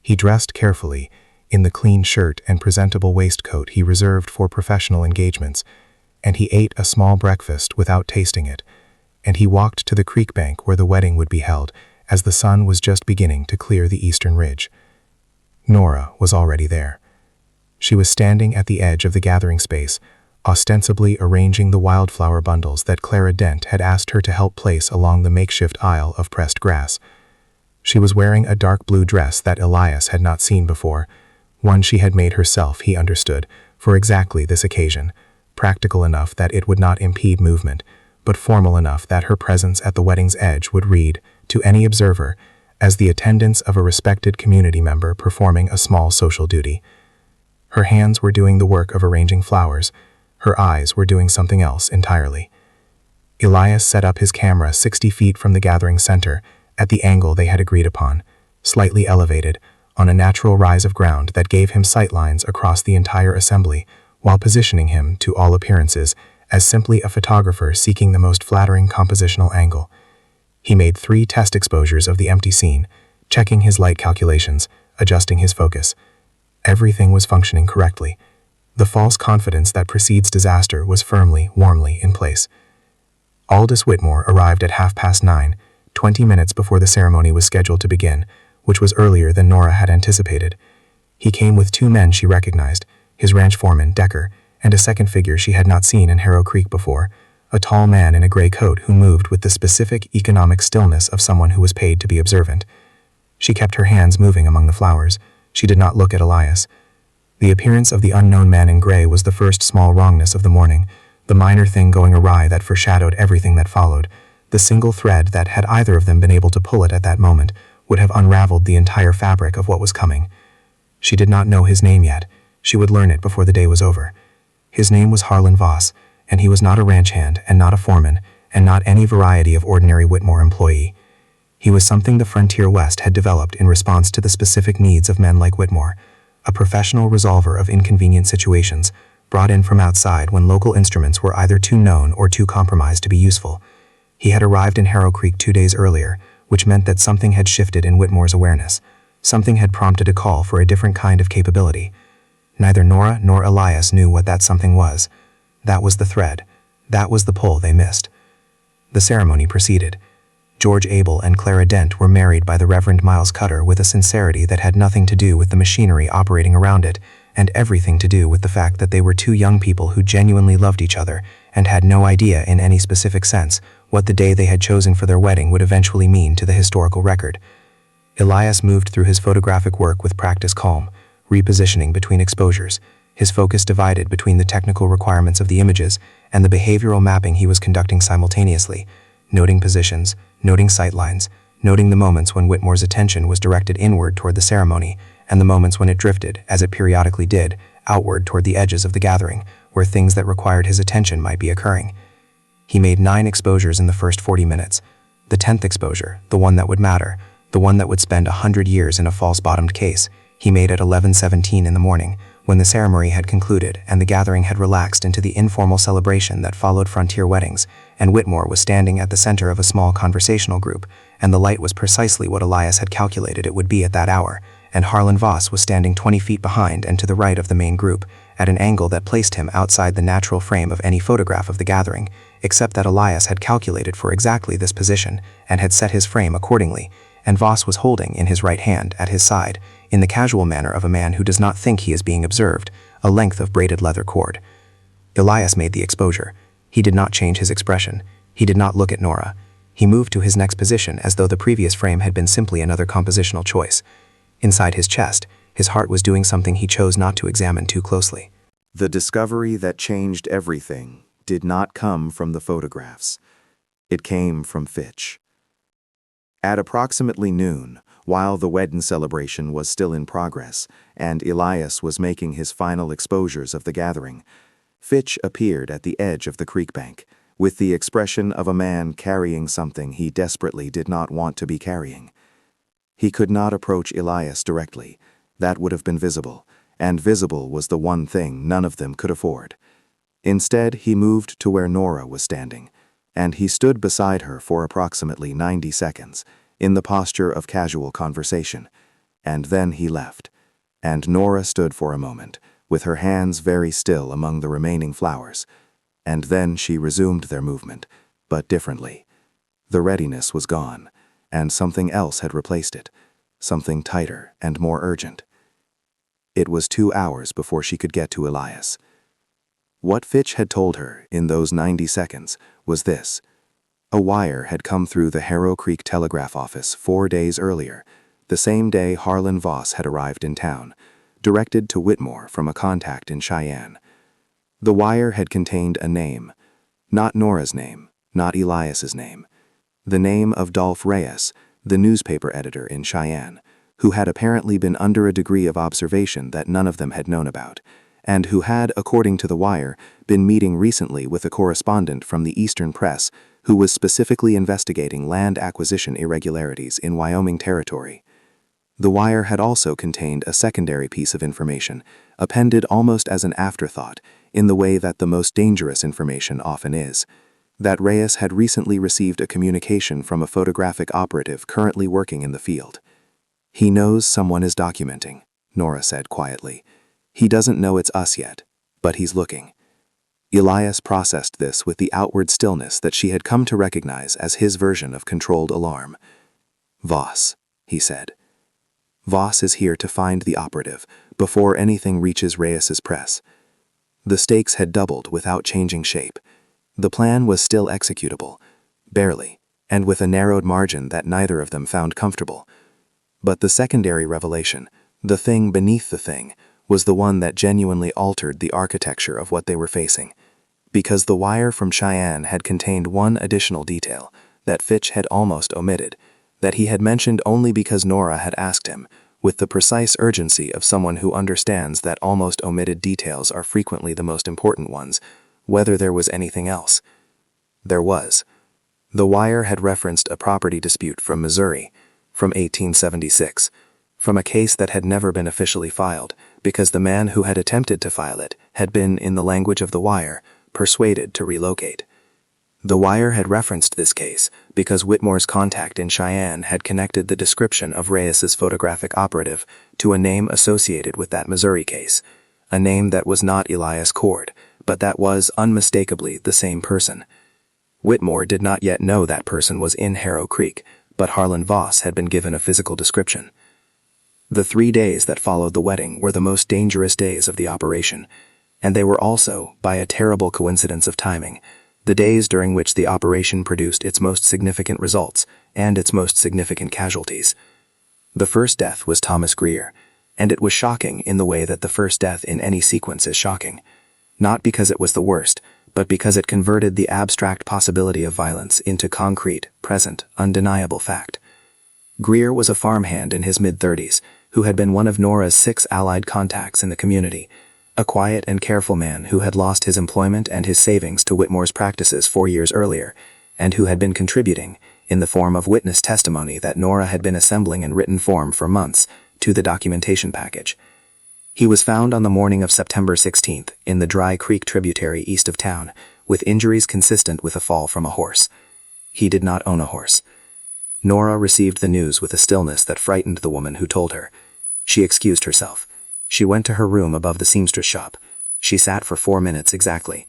He dressed carefully, in the clean shirt and presentable waistcoat he reserved for professional engagements, and he ate a small breakfast without tasting it, and he walked to the creek bank where the wedding would be held as the sun was just beginning to clear the eastern ridge. Nora was already there. She was standing at the edge of the gathering space, ostensibly arranging the wildflower bundles that Clara Dent had asked her to help place along the makeshift aisle of pressed grass. She was wearing a dark blue dress that Elias had not seen before, one she had made herself, he understood, for exactly this occasion, practical enough that it would not impede movement, but formal enough that her presence at the wedding's edge would read, to any observer, as the attendance of a respected community member performing a small social duty. Her hands were doing the work of arranging flowers. Her eyes were doing something else entirely. Elias set up his camera 60 feet from the gathering center, at the angle they had agreed upon, slightly elevated, on a natural rise of ground that gave him sightlines across the entire assembly, while positioning him, to all appearances, as simply a photographer seeking the most flattering compositional angle. He made 3 test exposures of the empty scene, checking his light calculations, adjusting his focus. Everything was functioning correctly. The false confidence that precedes disaster was firmly, warmly in place. Aldous Whitmore arrived at 9:30, 20 minutes before the ceremony was scheduled to begin, which was earlier than Nora had anticipated. He came with 2 men she recognized, his ranch foreman, Decker, and a second figure she had not seen in Harrow Creek before, a tall man in a gray coat who moved with the specific economic stillness of someone who was paid to be observant. She kept her hands moving among the flowers. She did not look at Elias. The appearance of the unknown man in gray was the first small wrongness of the morning, the minor thing going awry that foreshadowed everything that followed. The single thread that, had either of them been able to pull it at that moment, would have unraveled the entire fabric of what was coming. She did not know his name yet. She would learn it before the day was over. His name was Harlan Voss, and he was not a ranch hand and not a foreman, and not any variety of ordinary Whitmore employee. He was something the Frontier West had developed in response to the specific needs of men like Whitmore, a professional resolver of inconvenient situations, brought in from outside when local instruments were either too known or too compromised to be useful. He had arrived in Harrow Creek 2 days earlier, which meant that something had shifted in Whitmore's awareness. Something had prompted a call for a different kind of capability. Neither Nora nor Elias knew what that something was. That was the thread. That was the pull they missed. The ceremony proceeded. George Abel and Clara Dent were married by the Reverend Miles Cutter with a sincerity that had nothing to do with the machinery operating around it, and everything to do with the fact that they were 2 young people who genuinely loved each other and had no idea in any specific sense what the day they had chosen for their wedding would eventually mean to the historical record. Elias moved through his photographic work with practiced calm, repositioning between exposures, his focus divided between the technical requirements of the images and the behavioral mapping he was conducting simultaneously, noting positions, noting sightlines, noting the moments when Whitmore's attention was directed inward toward the ceremony, and the moments when it drifted, as it periodically did, outward toward the edges of the gathering, where things that required his attention might be occurring. He made 9 exposures in the first 40 minutes. The 10th exposure, the one that would matter, the one that would spend 100 years in a false-bottomed case, he made at 11:17 in the morning, when the ceremony had concluded and the gathering had relaxed into the informal celebration that followed frontier weddings, and Whitmore was standing at the center of a small conversational group, and the light was precisely what Elias had calculated it would be at that hour, and Harlan Voss was standing 20 feet behind and to the right of the main group, at an angle that placed him outside the natural frame of any photograph of the gathering, except that Elias had calculated for exactly this position and had set his frame accordingly, and Voss was holding in his right hand, at his side, in the casual manner of a man who does not think he is being observed, a length of braided leather cord. Elias made the exposure. He did not change his expression. He did not look at Nora. He moved to his next position as though the previous frame had been simply another compositional choice. Inside his chest, his heart was doing something he chose not to examine too closely. The discovery that changed everything did not come from the photographs. It came from Fitch. At approximately noon, while the wedding celebration was still in progress and Elias was making his final exposures of the gathering, Fitch appeared at the edge of the creek bank, with the expression of a man carrying something he desperately did not want to be carrying. He could not approach Elias directly. That would have been visible, and visible was the one thing none of them could afford. Instead, he moved to where Nora was standing, and he stood beside her for approximately 90 seconds, in the posture of casual conversation, and then he left, and Nora stood for a moment, with her hands very still among the remaining flowers, and then she resumed their movement, but differently. The readiness was gone, and something else had replaced it, something tighter and more urgent. It was 2 hours before she could get to Elias. What Fitch had told her in those 90 seconds was this. A wire had come through the Harrow Creek telegraph office 4 days earlier, the same day Harlan Voss had arrived in town, directed to Whitmore from a contact in Cheyenne. The wire had contained a name, not Nora's name, not Elias's name, the name of Dolph Reyes, the newspaper editor in Cheyenne, who had apparently been under a degree of observation that none of them had known about, and who had, according to the wire, been meeting recently with a correspondent from the Eastern Press who was specifically investigating land acquisition irregularities in Wyoming Territory. The wire had also contained a secondary piece of information, appended almost as an afterthought, in the way that the most dangerous information often is, that Reyes had recently received a communication from a photographic operative currently working in the field. "He knows someone is documenting," Nora said quietly. "He doesn't know it's us yet, but he's looking." Elias processed this with the outward stillness that she had come to recognize as his version of controlled alarm. "Voss," he said. "Voss is here to find the operative before anything reaches Reyes's press." The stakes had doubled without changing shape. The plan was still executable, barely, and with a narrowed margin that neither of them found comfortable. But the secondary revelation, the thing beneath the thing, was the one that genuinely altered the architecture of what they were facing. Because the wire from Cheyenne had contained one additional detail that Fitch had almost omitted, that he had mentioned only because Nora had asked him, with the precise urgency of someone who understands that almost omitted details are frequently the most important ones, whether there was anything else. There was. The wire had referenced a property dispute from Missouri, from 1876, from a case that had never been officially filed, because the man who had attempted to file it had been, in the language of the wire, persuaded to relocate. The wire had referenced this case because Whitmore's contact in Cheyenne had connected the description of Reyes's photographic operative to a name associated with that Missouri case, a name that was not Elias Kord, but that was unmistakably the same person. Whitmore did not yet know that person was in Harrow Creek, but Harlan Voss had been given a physical description. The 3 days that followed the wedding were the most dangerous days of the operation, and they were also, by a terrible coincidence of timing, the days during which the operation produced its most significant results and its most significant casualties. The first death was Thomas Greer, and it was shocking in the way that the first death in any sequence is shocking, not because it was the worst, but because it converted the abstract possibility of violence into concrete, present, undeniable fact. Greer was a farmhand in his mid-30s who had been one of Nora's 6 allied contacts in the community, a quiet and careful man who had lost his employment and his savings to Whitmore's practices 4 years earlier, and who had been contributing, in the form of witness testimony that Nora had been assembling in written form for months, to the documentation package. He was found on the morning of September 16th in the Dry Creek tributary east of town, with injuries consistent with a fall from a horse. He did not own a horse. Nora received the news with a stillness that frightened the woman who told her. She excused herself. She went to her room above the seamstress shop. She sat for 4 minutes exactly.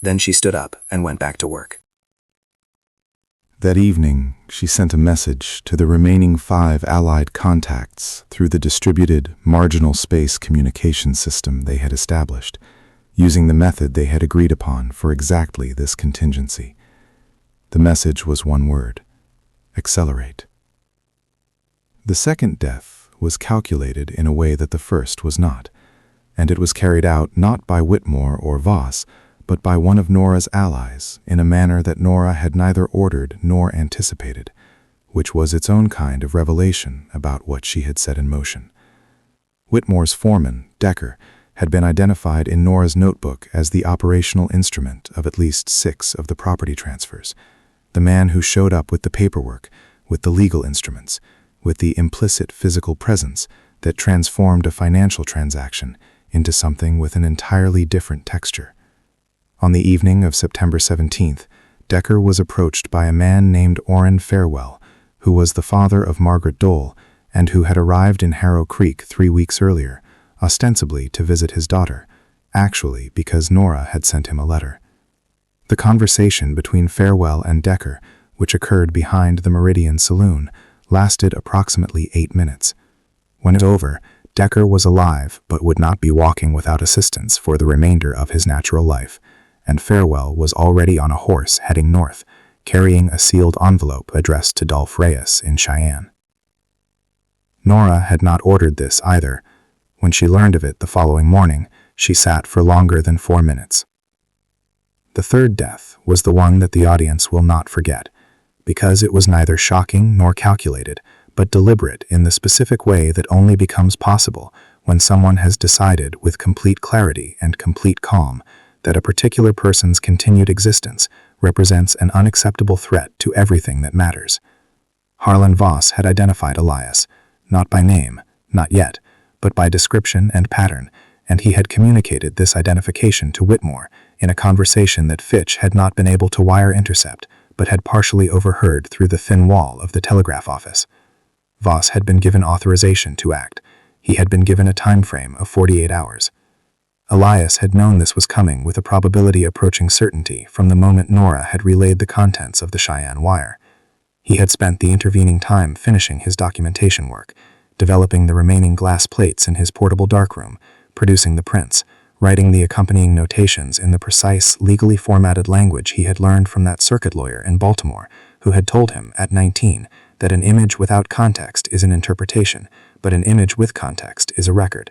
Then she stood up and went back to work. That evening, she sent a message to the remaining 5 Allied contacts through the distributed, marginal space communication system they had established, using the method they had agreed upon for exactly this contingency. The message was one word: accelerate. The second death was calculated in a way that the first was not, and it was carried out not by Whitmore or Voss, but by one of Nora's allies in a manner that Nora had neither ordered nor anticipated, which was its own kind of revelation about what she had set in motion. Whitmore's foreman, Decker, had been identified in Nora's notebook as the operational instrument of at least 6 of the property transfers, the man who showed up with the paperwork, with the legal instruments, with the implicit physical presence that transformed a financial transaction into something with an entirely different texture. On the evening of September 17th, Decker was approached by a man named Orrin Farewell, who was the father of Margaret Dole and who had arrived in Harrow Creek 3 weeks earlier, ostensibly to visit his daughter, actually because Nora had sent him a letter. The conversation between Farewell and Decker, which occurred behind the Meridian Saloon, lasted approximately 8 minutes. When it was over, Decker was alive but would not be walking without assistance for the remainder of his natural life, and Farewell was already on a horse heading north, carrying a sealed envelope addressed to Dolph Reyes in Cheyenne. Nora had not ordered this either. When she learned of it the following morning, she sat for longer than 4 minutes. The third death was the one that the audience will not forget, because it was neither shocking nor calculated, but deliberate in the specific way that only becomes possible when someone has decided with complete clarity and complete calm that a particular person's continued existence represents an unacceptable threat to everything that matters. Harlan Voss had identified Elias, not by name, not yet, but by description and pattern, and he had communicated this identification to Whitmore in a conversation that Fitch had not been able to wire intercept, but had partially overheard through the thin wall of the telegraph office. Voss had been given authorization to act. He had been given a time frame of 48 hours. Elias had known this was coming with a probability approaching certainty from the moment Nora had relayed the contents of the Cheyenne wire. He had spent the intervening time finishing his documentation work, developing the remaining glass plates in his portable darkroom, producing the prints, writing the accompanying notations in the precise, legally formatted language he had learned from that circuit lawyer in Baltimore, who had told him, at 19, that an image without context is an interpretation, but an image with context is a record.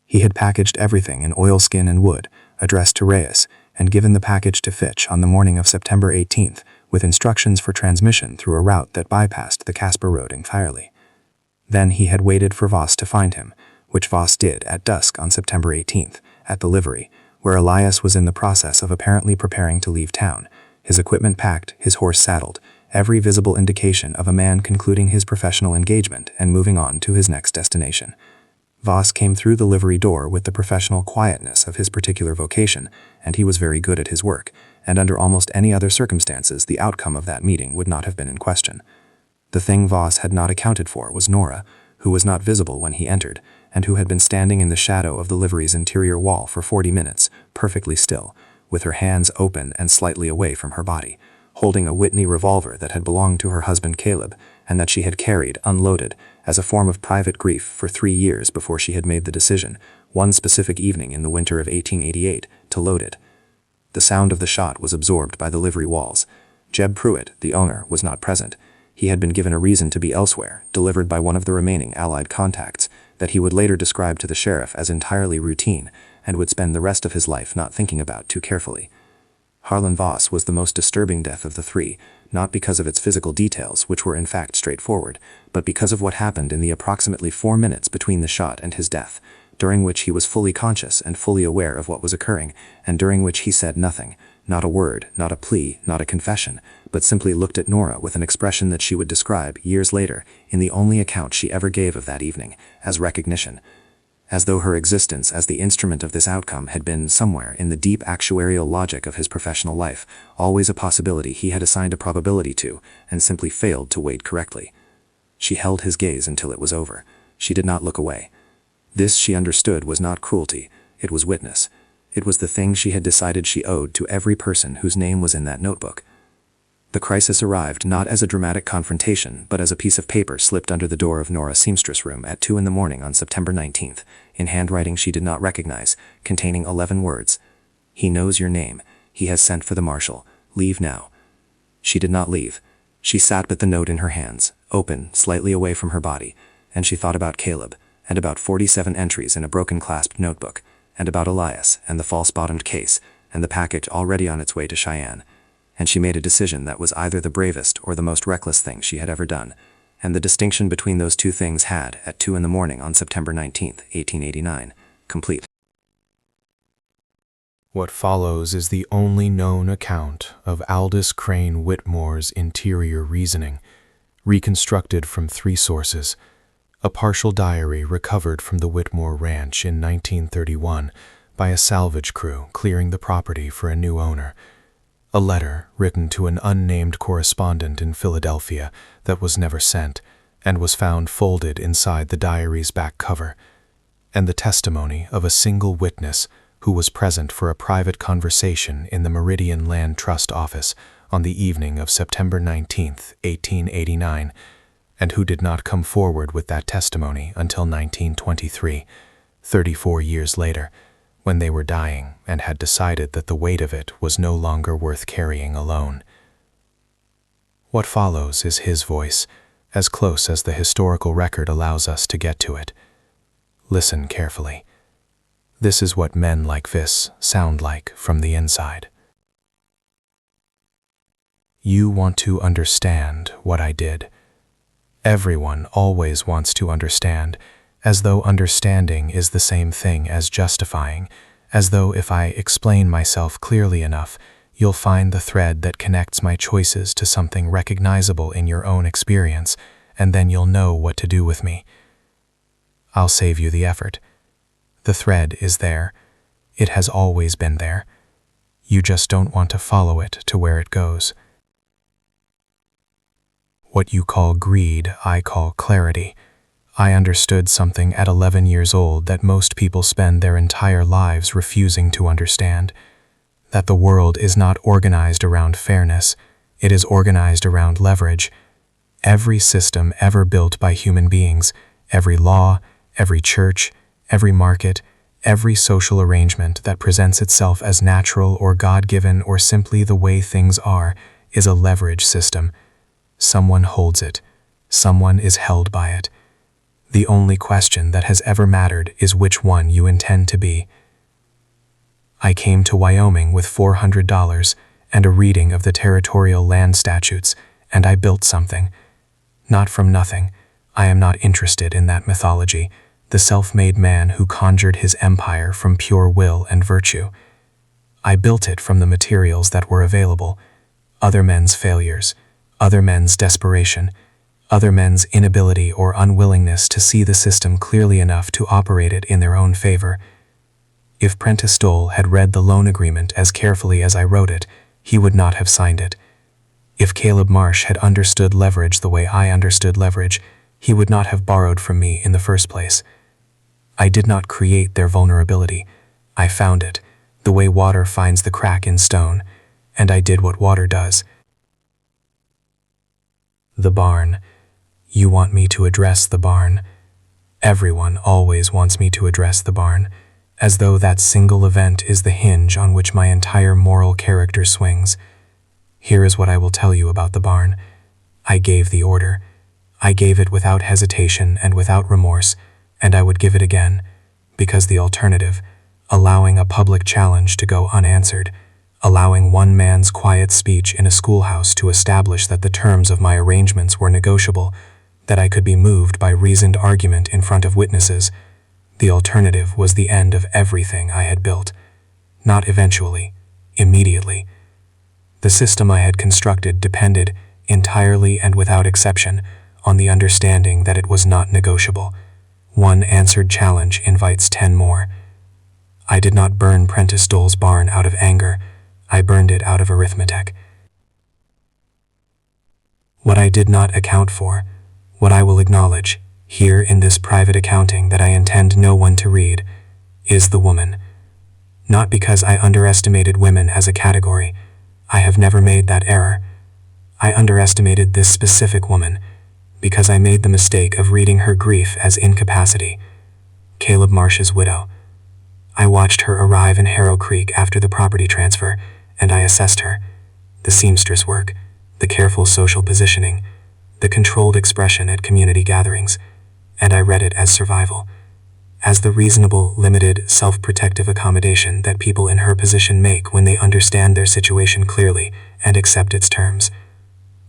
He had packaged everything in oilskin and wood, addressed to Reyes, and given the package to Fitch on the morning of September 18th, with instructions for transmission through a route that bypassed the Casper Road entirely. Then he had waited for Voss to find him, which Voss did at dusk on September 18th, at the livery, where Elias was in the process of apparently preparing to leave town, his equipment packed, his horse saddled, every visible indication of a man concluding his professional engagement and moving on to his next destination. Voss came through the livery door with the professional quietness of his particular vocation, and he was very good at his work, and under almost any other circumstances the outcome of that meeting would not have been in question. The thing Voss had not accounted for was Nora, who was not visible when he entered, and who had been standing in the shadow of the livery's interior wall for 40 minutes, perfectly still, with her hands open and slightly away from her body, holding a Whitney revolver that had belonged to her husband Caleb, and that she had carried, unloaded, as a form of private grief for 3 years before she had made the decision, one specific evening in the winter of 1888, to load it. The sound of the shot was absorbed by the livery walls. Jeb Pruitt, the owner, was not present. He had been given a reason to be elsewhere, delivered by one of the remaining Allied contacts, that he would later describe to the sheriff as entirely routine, and would spend the rest of his life not thinking about too carefully. Harlan Voss was the most disturbing death of the three, not because of its physical details, which were in fact straightforward, but because of what happened in the approximately 4 minutes between the shot and his death, during which he was fully conscious and fully aware of what was occurring, and during which he said nothing, not a word, not a plea, not a confession, but simply looked at Nora with an expression that she would describe, years later, in the only account she ever gave of that evening, as recognition. As though her existence as the instrument of this outcome had been, somewhere in the deep actuarial logic of his professional life, always a possibility he had assigned a probability to, and simply failed to weight correctly. She held his gaze until it was over. She did not look away. This, she understood, was not cruelty, it was witness. It was the thing she had decided she owed to every person whose name was in that notebook. The crisis arrived not as a dramatic confrontation, but as a piece of paper slipped under the door of Nora's seamstress room at 2 a.m. on September 19th, in handwriting she did not recognize, containing 11 words. "He knows your name. He has sent for the marshal. Leave now." She did not leave. She sat with the note in her hands, open, slightly away from her body, and she thought about Caleb, and about 47 entries in a broken clasped notebook, and about Elias, and the false-bottomed case, and the package already on its way to Cheyenne. And she made a decision that was either the bravest or the most reckless thing she had ever done, and the distinction between those two things had, at 2 a.m. on September 19th, 1889, complete. What follows is the only known account of Aldous Crane Whitmore's interior reasoning, reconstructed from 3 sources: a partial diary recovered from the Whitmore Ranch in 1931 by a salvage crew clearing the property for a new owner, a letter written to an unnamed correspondent in Philadelphia that was never sent and was found folded inside the diary's back cover, and the testimony of a single witness who was present for a private conversation in the Meridian Land Trust office on the evening of September 19, 1889, and who did not come forward with that testimony until 1923, 34 years later, when they were dying and had decided that the weight of it was no longer worth carrying alone. What follows is his voice, as close as the historical record allows us to get to it. Listen carefully. This is what men like this sound like from the inside. You want to understand what I did. Everyone always wants to understand, as though understanding is the same thing as justifying, as though if I explain myself clearly enough, you'll find the thread that connects my choices to something recognizable in your own experience, and then you'll know what to do with me. I'll save you the effort. The thread is there. It has always been there. You just don't want to follow it to where it goes. What you call greed, I call clarity. I understood something at 11 years old that most people spend their entire lives refusing to understand. That the world is not organized around fairness. It is organized around leverage. Every system ever built by human beings, every law, every church, every market, every social arrangement that presents itself as natural or God-given or simply the way things are, is a leverage system. Someone holds it. Someone is held by it. The only question that has ever mattered is which one you intend to be. I came to Wyoming with $400 and a reading of the territorial land statutes, and I built something. Not from nothing. I am not interested in that mythology, the self-made man who conjured his empire from pure will and virtue. I built it from the materials that were available, other men's failures, other men's desperation, other men's inability or unwillingness to see the system clearly enough to operate it in their own favor. If Prentice Stoll had read the loan agreement as carefully as I wrote it, he would not have signed it. If Caleb Marsh had understood leverage the way I understood leverage, he would not have borrowed from me in the first place. I did not create their vulnerability. I found it, the way water finds the crack in stone, and I did what water does. The barn. You want me to address the barn. Everyone always wants me to address the barn, as though that single event is the hinge on which my entire moral character swings. Here is what I will tell you about the barn. I gave the order. I gave it without hesitation and without remorse, and I would give it again, because the alternative, allowing a public challenge to go unanswered, allowing one man's quiet speech in a schoolhouse to establish that the terms of my arrangements were negotiable, that I could be moved by reasoned argument in front of witnesses, the alternative was the end of everything I had built. Not eventually, immediately. The system I had constructed depended, entirely and without exception, on the understanding that it was not negotiable. One answered challenge invites 10 more. I did not burn Prentice Stoll's barn out of anger. I burned it out of arithmetic. What I did not account for, what I will acknowledge, here in this private accounting that I intend no one to read, is the woman. Not because I underestimated women as a category. I have never made that error. I underestimated this specific woman, because I made the mistake of reading her grief as incapacity. Caleb Marsh's widow. I watched her arrive in Harrow Creek after the property transfer, and I assessed her. The seamstress work, the careful social positioning, the controlled expression at community gatherings, and I read it as survival, as the reasonable, limited, self-protective accommodation that people in her position make when they understand their situation clearly and accept its terms.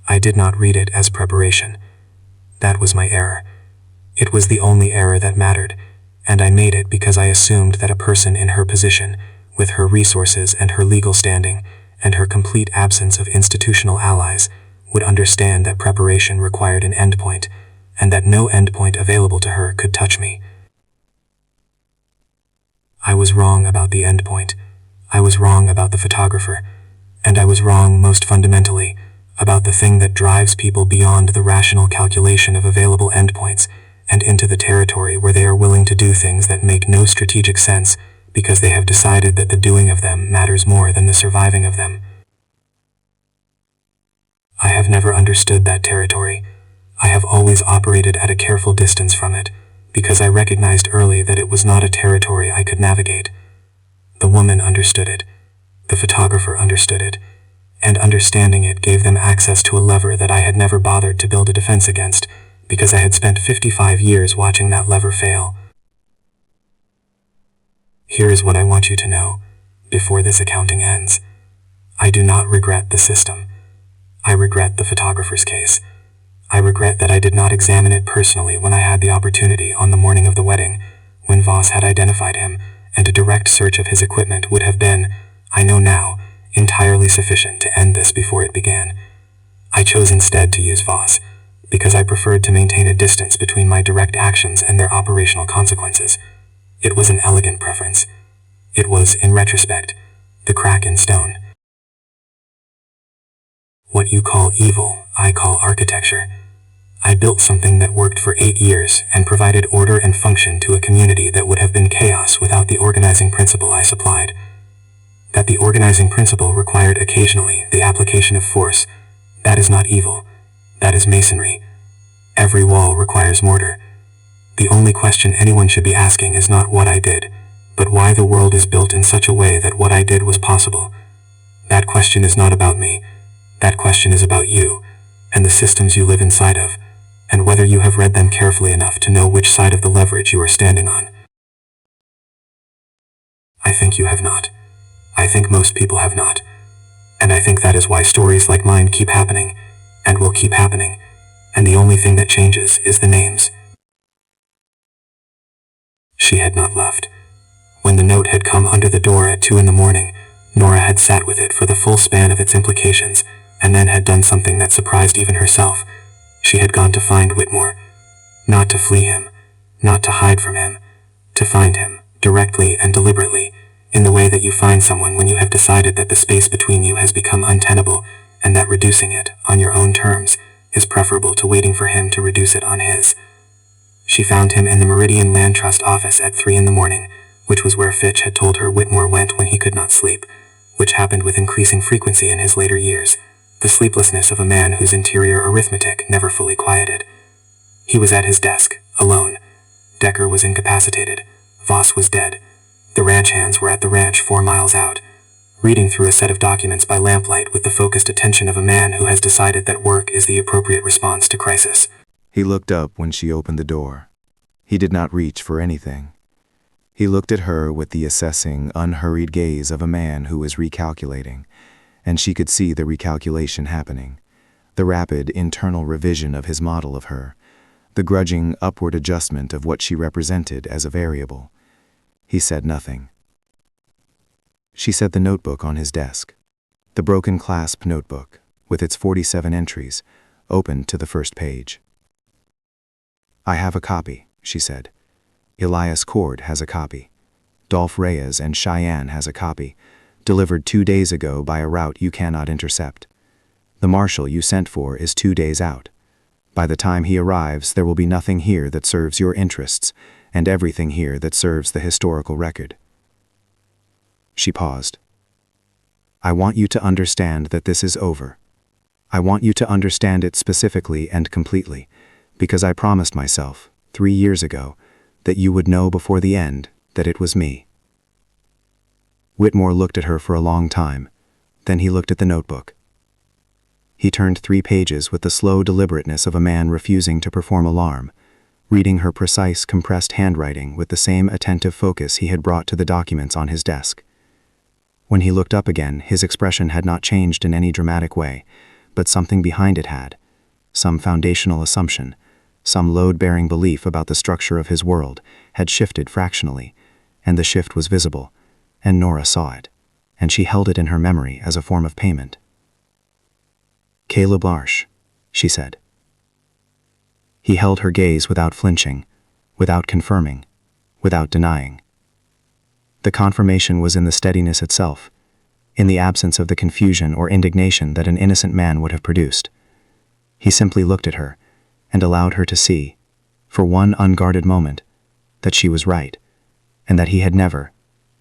I did not read it as preparation. That was my error. It was the only error that mattered, and I made it because I assumed that a person in her position, with her resources and her legal standing, and her complete absence of institutional allies, would understand that preparation required an endpoint, and that no endpoint available to her could touch me. I was wrong about the endpoint. I was wrong about the photographer, and I was wrong most fundamentally about the thing that drives people beyond the rational calculation of available endpoints and into the territory where they are willing to do things that make no strategic sense because they have decided that the doing of them matters more than the surviving of them. I have never understood that territory. I have always operated at a careful distance from it, because I recognized early that it was not a territory I could navigate. The woman understood it. The photographer understood it. And understanding it gave them access to a lever that I had never bothered to build a defense against, because I had spent 55 years watching that lever fail. Here is what I want you to know, before this accounting ends. I do not regret the system. I regret the photographer's case. I regret that I did not examine it personally when I had the opportunity on the morning of the wedding, when Voss had identified him, and a direct search of his equipment would have been, I know now, entirely sufficient to end this before it began. I chose instead to use Voss, because I preferred to maintain a distance between my direct actions and their operational consequences. It was an elegant preference. It was, in retrospect, the crack in stone. What you call evil, I call architecture. I built something that worked for 8 years and provided order and function to a community that would have been chaos without the organizing principle I supplied. That the organizing principle required occasionally the application of force, that is not evil. That is masonry. Every wall requires mortar. The only question anyone should be asking is not what I did, but why the world is built in such a way that what I did was possible. That question is not about me. That question is about you, and the systems you live inside of, and whether you have read them carefully enough to know which side of the leverage you are standing on. I think you have not. I think most people have not. And I think that is why stories like mine keep happening, and will keep happening, and the only thing that changes is the names. She had not left. When the note had come under the door at 2 a.m, Nora had sat with it for the full span of its implications, and then had done something that surprised even herself. She had gone to find Whitmore. Not to flee him, not to hide from him, to find him, directly and deliberately, in the way that you find someone when you have decided that the space between you has become untenable, and that reducing it, on your own terms, is preferable to waiting for him to reduce it on his. She found him in the Meridian Land Trust office at 3 a.m, which was where Fitch had told her Whitmore went when he could not sleep, which happened with increasing frequency in his later years, the sleeplessness of a man whose interior arithmetic never fully quieted. He was at his desk, alone. Decker was incapacitated. Voss was dead. The ranch hands were at the ranch 4 miles out, reading through a set of documents by lamplight with the focused attention of a man who has decided that work is the appropriate response to crisis. He looked up when she opened the door. He did not reach for anything. He looked at her with the assessing, unhurried gaze of a man who is recalculating, and she could see the recalculation happening, the rapid internal revision of his model of her, the grudging upward adjustment of what she represented as a variable. He said nothing. She set the notebook on his desk, the broken clasp notebook, with its 47 entries, opened to the first page. I have a copy, she said. Elias Kord has a copy. Dolph Reyes and Cheyenne has a copy, delivered 2 days ago by a route you cannot intercept. The marshal you sent for is 2 days out. By the time he arrives, there will be nothing here that serves your interests, and everything here that serves the historical record. She paused. I want you to understand that this is over. I want you to understand it specifically and completely, because I promised myself, 3 years ago, that you would know before the end that it was me. Whitmore looked at her for a long time. Then he looked at the notebook. He turned 3 pages with the slow deliberateness of a man refusing to perform alarm, reading her precise, compressed handwriting with the same attentive focus he had brought to the documents on his desk. When he looked up again, his expression had not changed in any dramatic way, but something behind it had, some foundational assumption, some load-bearing belief about the structure of his world had shifted fractionally, and the shift was visible, and Nora saw it, and she held it in her memory as a form of payment. Caleb Larsh, she said. He held her gaze without flinching, without confirming, without denying. The confirmation was in the steadiness itself, in the absence of the confusion or indignation that an innocent man would have produced. He simply looked at her, and allowed her to see, for one unguarded moment, that she was right, and that he had never,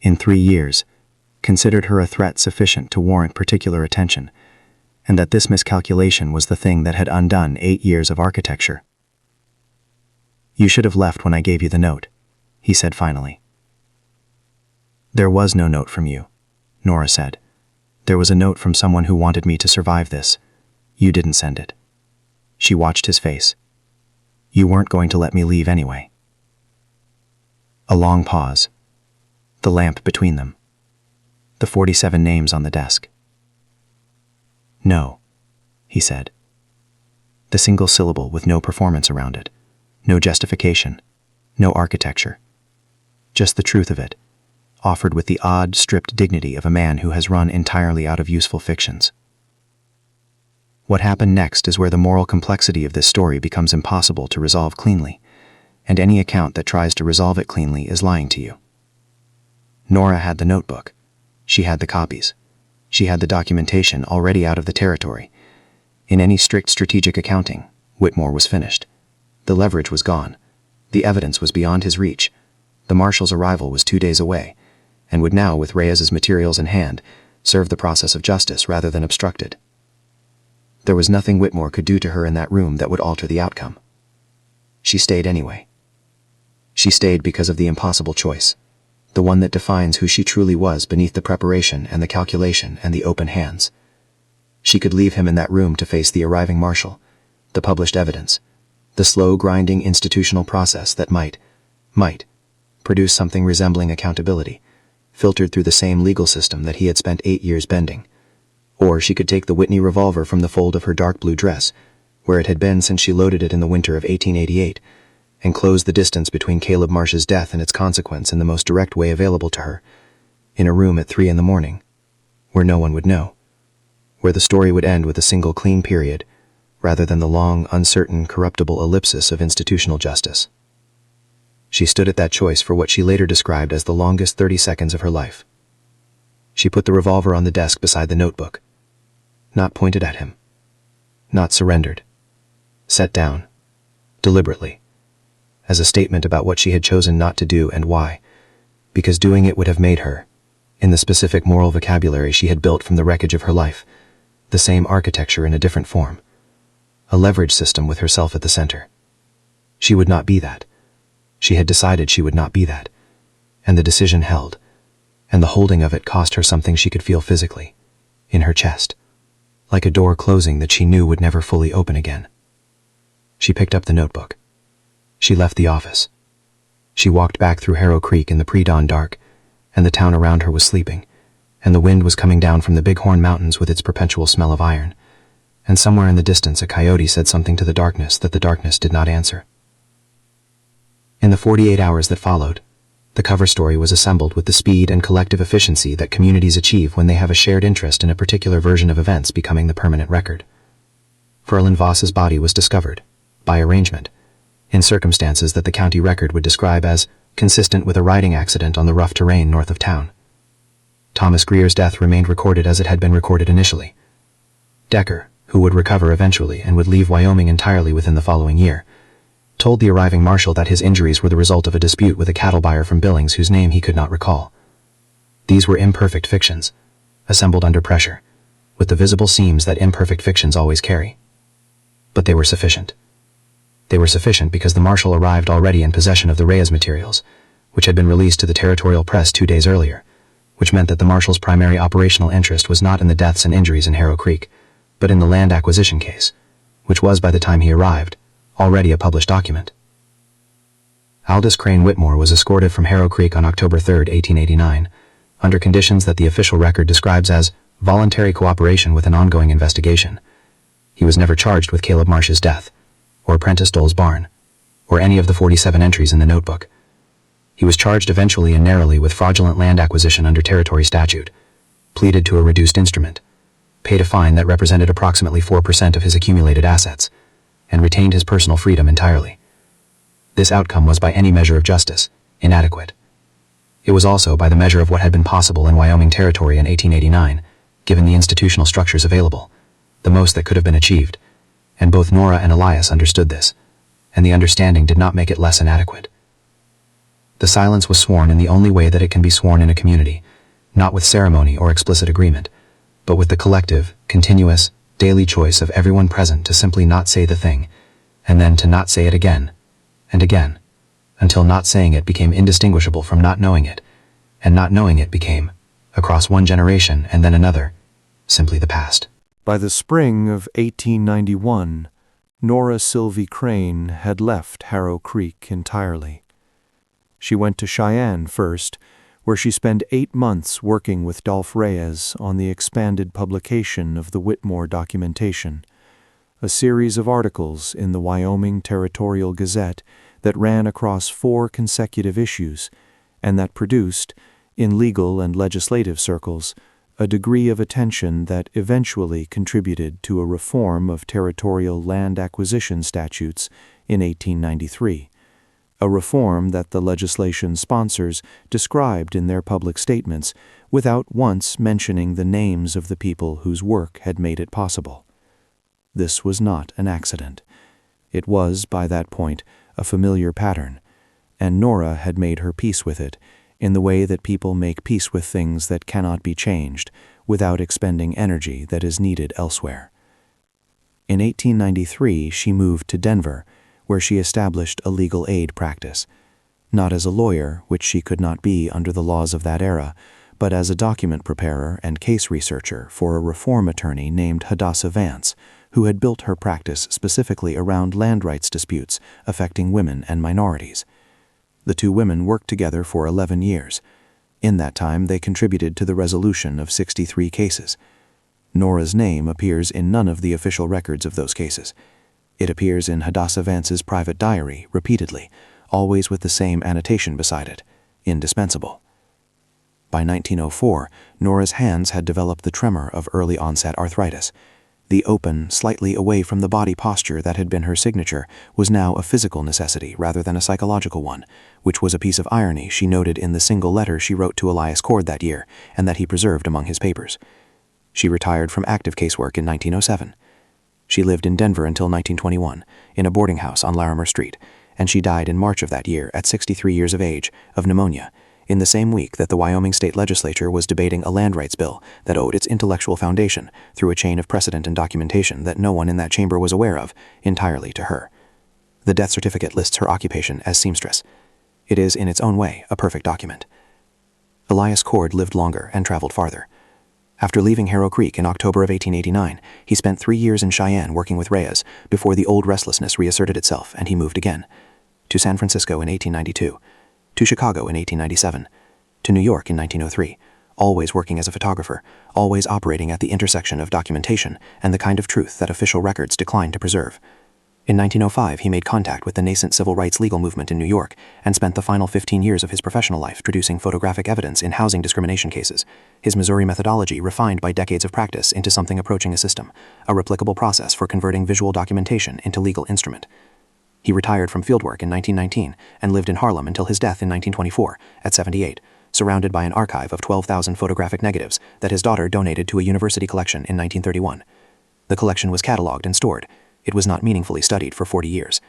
in 3 years, considered her a threat sufficient to warrant particular attention, and that this miscalculation was the thing that had undone 8 years of architecture. "You should have left when I gave you the note," he said finally. "There was no note from you," Nora said. "There was a note from someone who wanted me to survive this. You didn't send it." She watched his face. "You weren't going to let me leave anyway." A long pause. The lamp between them. The 47 names on the desk. "No," he said. The single syllable with no performance around it. No justification. No architecture. Just the truth of it, offered with the odd, stripped dignity of a man who has run entirely out of useful fictions. What happened next is where the moral complexity of this story becomes impossible to resolve cleanly, and any account that tries to resolve it cleanly is lying to you. Nora had the notebook. She had the copies. She had the documentation already out of the territory. In any strict strategic accounting, Whitmore was finished. The leverage was gone. The evidence was beyond his reach. The marshal's arrival was 2 days away, and would now, with Reyes's materials in hand, serve the process of justice rather than obstruct it. There was nothing Whitmore could do to her in that room that would alter the outcome. She stayed anyway. She stayed because of the impossible choice, the one that defines who she truly was beneath the preparation and the calculation and the open hands. She could leave him in that room to face the arriving marshal, the published evidence, the slow grinding institutional process that might produce something resembling accountability, filtered through the same legal system that he had spent 8 years bending. Or she could take the Whitney revolver from the fold of her dark blue dress, where it had been since she loaded it in the winter of 1888, and close the distance between Caleb Marsh's death and its consequence in the most direct way available to her, in a room at 3 a.m, where no one would know, where the story would end with a single clean period, rather than the long, uncertain, corruptible ellipsis of institutional justice. She stood at that choice for what she later described as the longest 30 seconds of her life. She put the revolver on the desk beside the notebook. Not pointed at him. Not surrendered. Set down. Deliberately. As a statement about what she had chosen not to do and why, because doing it would have made her, in the specific moral vocabulary she had built from the wreckage of her life, the same architecture in a different form. A leverage system with herself at the center. She would not be that. She had decided she would not be that. And the decision held, and the holding of it cost her something she could feel physically, in her chest, like a door closing that she knew would never fully open again. She picked up the notebook. She left the office. She walked back through Harrow Creek in the pre-dawn dark, and the town around her was sleeping, and the wind was coming down from the Bighorn Mountains with its perpetual smell of iron, and somewhere in the distance a coyote said something to the darkness that the darkness did not answer. In the 48 hours that followed, the cover story was assembled with the speed and collective efficiency that communities achieve when they have a shared interest in a particular version of events becoming the permanent record. Ferlin Voss's body was discovered, by arrangement, in circumstances that the county record would describe as consistent with a riding accident on the rough terrain north of town. Thomas Greer's death remained recorded as it had been recorded initially. Decker, who would recover eventually and would leave Wyoming entirely within the following year, told the arriving marshal that his injuries were the result of a dispute with a cattle buyer from Billings whose name he could not recall. These were imperfect fictions, assembled under pressure, with the visible seams that imperfect fictions always carry. But they were sufficient. They were sufficient because the marshal arrived already in possession of the Reyes materials, which had been released to the territorial press 2 days earlier, which meant that the marshal's primary operational interest was not in the deaths and injuries in Harrow Creek, but in the land acquisition case, which was, by the time he arrived, already a published document. Aldous Crane Whitmore was escorted from Harrow Creek on October 3, 1889, under conditions that the official record describes as voluntary cooperation with an ongoing investigation. He was never charged with Caleb Marsh's death, or Prentice Dole's barn, or any of the 47 entries in the notebook. He was charged eventually and narrowly with fraudulent land acquisition under territory statute, pleaded to a reduced instrument, paid a fine that represented approximately 4% of his accumulated assets, and retained his personal freedom entirely. This outcome was by any measure of justice, inadequate. It was also, by the measure of what had been possible in Wyoming territory in 1889, given the institutional structures available, the most that could have been achieved, and both Nora and Elias understood this, and the understanding did not make it less inadequate. The silence was sworn in the only way that it can be sworn in a community, not with ceremony or explicit agreement, but with the collective, continuous, daily choice of everyone present to simply not say the thing, and then to not say it again, and again, until not saying it became indistinguishable from not knowing it, and not knowing it became, across one generation and then another, simply the past. By the spring of 1891, Nora Sylvie Crane had left Harrow Creek entirely. She went to Cheyenne first, where she spent 8 months working with Dolph Reyes on the expanded publication of the Whitmore documentation, a series of articles in the Wyoming Territorial Gazette that ran across 4 consecutive issues and that produced, in legal and legislative circles, a degree of attention that eventually contributed to a reform of territorial land acquisition statutes in 1893, a reform that the legislation's sponsors described in their public statements without once mentioning the names of the people whose work had made it possible. This was not an accident. It was, by that point, a familiar pattern, and Nora had made her peace with it in the way that people make peace with things that cannot be changed without expending energy that is needed elsewhere. In 1893, she moved to Denver, where she established a legal aid practice, not as a lawyer, which she could not be under the laws of that era, but as a document preparer and case researcher for a reform attorney named Hadassah Vance, who had built her practice specifically around land rights disputes affecting women and minorities. The 2 women worked together for 11 years. In that time, they contributed to the resolution of 63 cases. Nora's name appears in none of the official records of those cases. It appears in Hadassah Vance's private diary repeatedly, always with the same annotation beside it, indispensable. By 1904, Nora's hands had developed the tremor of early-onset arthritis. The open, slightly away from the body posture that had been her signature was now a physical necessity rather than a psychological one, which was a piece of irony she noted in the single letter she wrote to Elias Kord that year and that he preserved among his papers. She retired from active casework in 1907. She lived in Denver until 1921, in a boarding house on Larimer Street, and she died in March of that year at 63 years of age, of pneumonia, in the same week that the Wyoming State Legislature was debating a land rights bill that owed its intellectual foundation, through a chain of precedent and documentation that no one in that chamber was aware of, entirely to her. The death certificate lists her occupation as seamstress. It is, in its own way, a perfect document. Elias Kord lived longer and traveled farther. After leaving Harrow Creek in October of 1889, he spent 3 years in Cheyenne working with Reyes before the old restlessness reasserted itself and he moved again. To San Francisco in 1892. To Chicago in 1897, to New York in 1903, always working as a photographer, always operating at the intersection of documentation and the kind of truth that official records declined to preserve. In 1905, he made contact with the nascent civil rights legal movement in New York and spent the final 15 years of his professional life producing photographic evidence in housing discrimination cases, his Missouri methodology refined by decades of practice into something approaching a system, a replicable process for converting visual documentation into legal instrument. He retired from fieldwork in 1919 and lived in Harlem until his death in 1924, at 78, surrounded by an archive of 12,000 photographic negatives that his daughter donated to a university collection in 1931. The collection was cataloged and stored. It was not meaningfully studied for 40 years.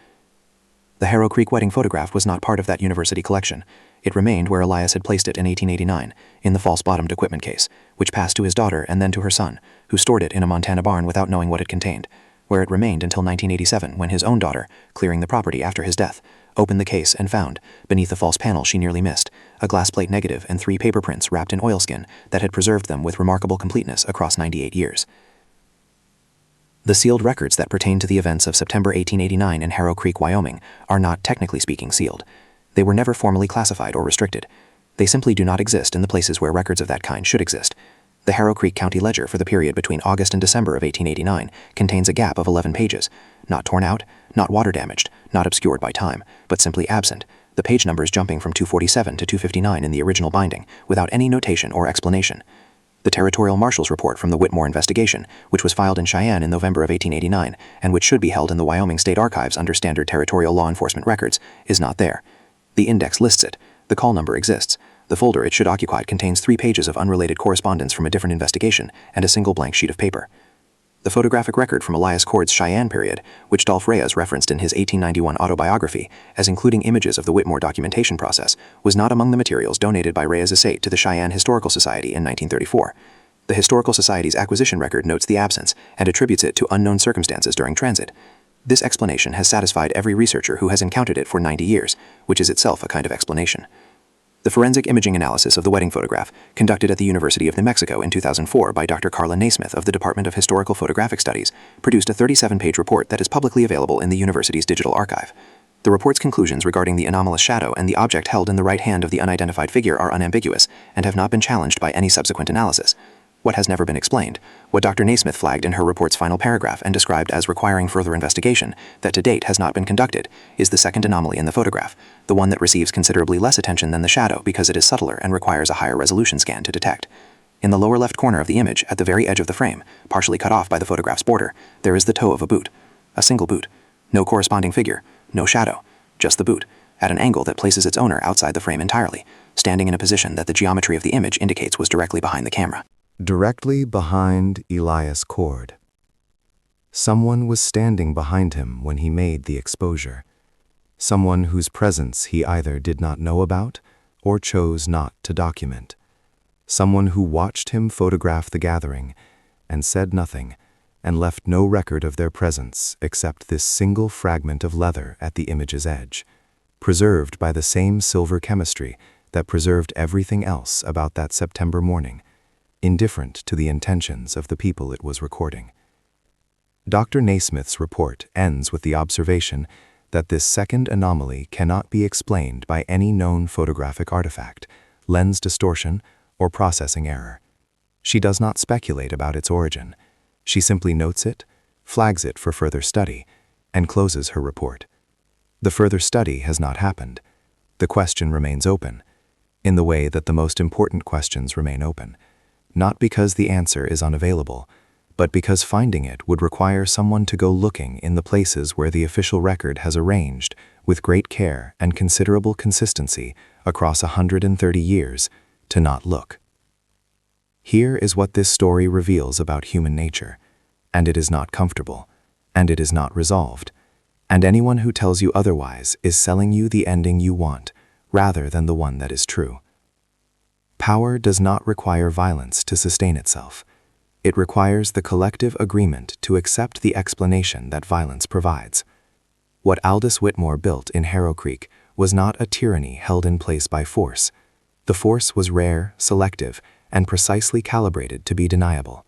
The Harrow Creek wedding photograph was not part of that university collection. It remained where Elias had placed it in 1889, in the false-bottomed equipment case, which passed to his daughter and then to her son, who stored it in a Montana barn without knowing what it contained, where it remained until 1987 when his own daughter, clearing the property after his death, opened the case and found, beneath the false panel she nearly missed, a glass plate negative and 3 paper prints wrapped in oilskin that had preserved them with remarkable completeness across 98 years. The sealed records that pertain to the events of September 1889 in Harrow Creek, Wyoming, are not, technically speaking, sealed. They were never formally classified or restricted. They simply do not exist in the places where records of that kind should exist. The Harrow Creek County Ledger for the period between August and December of 1889 contains a gap of 11 pages, not torn out, not water damaged, not obscured by time, but simply absent, the page numbers jumping from 247 to 259 in the original binding, without any notation or explanation. The Territorial Marshal's report from the Whitmore investigation, which was filed in Cheyenne in November of 1889, and which should be held in the Wyoming State Archives under standard territorial law enforcement records, is not there. The index lists it. The call number exists. The folder it should occupy contains 3 pages of unrelated correspondence from a different investigation and a single blank sheet of paper. The photographic record from Elias Kord's Cheyenne period, which Dolph Reyes referenced in his 1891 autobiography as including images of the Whitmore documentation process, was not among the materials donated by Reyes' estate to the Cheyenne Historical Society in 1934. The Historical Society's acquisition record notes the absence and attributes it to unknown circumstances during transit. This explanation has satisfied every researcher who has encountered it for 90 years, which is itself a kind of explanation. The forensic imaging analysis of the wedding photograph, conducted at the University of New Mexico in 2004 by Dr. Carla Naismith of the Department of Historical Photographic Studies, produced a 37-page report that is publicly available in the university's digital archive. The report's conclusions regarding the anomalous shadow and the object held in the right hand of the unidentified figure are unambiguous and have not been challenged by any subsequent analysis. What has never been explained, what Dr. Naismith flagged in her report's final paragraph and described as requiring further investigation that to date has not been conducted, is the second anomaly in the photograph, the one that receives considerably less attention than the shadow because it is subtler and requires a higher resolution scan to detect. In the lower left corner of the image, at the very edge of the frame, partially cut off by the photograph's border, there is the toe of a boot. A single boot. No corresponding figure, no shadow, just the boot, at an angle that places its owner outside the frame entirely, standing in a position that the geometry of the image indicates was directly behind the camera. Directly behind Elias Kord. Someone was standing behind him when he made the exposure. Someone whose presence he either did not know about or chose not to document. Someone who watched him photograph the gathering and said nothing and left no record of their presence except this single fragment of leather at the image's edge, preserved by the same silver chemistry that preserved everything else about that September morning, indifferent to the intentions of the people it was recording. Dr. Naismith's report ends with the observation that this second anomaly cannot be explained by any known photographic artifact, lens distortion, or processing error. She does not speculate about its origin. She simply notes it, flags it for further study, and closes her report. The further study has not happened. The question remains open, in the way that the most important questions remain open, not because the answer is unavailable, but because finding it would require someone to go looking in the places where the official record has arranged, with great care and considerable consistency across 130 years, to not look. Here is what this story reveals about human nature, and it is not comfortable, and it is not resolved, and anyone who tells you otherwise is selling you the ending you want, rather than the one that is true. Power does not require violence to sustain itself. It requires the collective agreement to accept the explanation that violence provides. What Aldous Whitmore built in Harrow Creek was not a tyranny held in place by force. The force was rare, selective, and precisely calibrated to be deniable.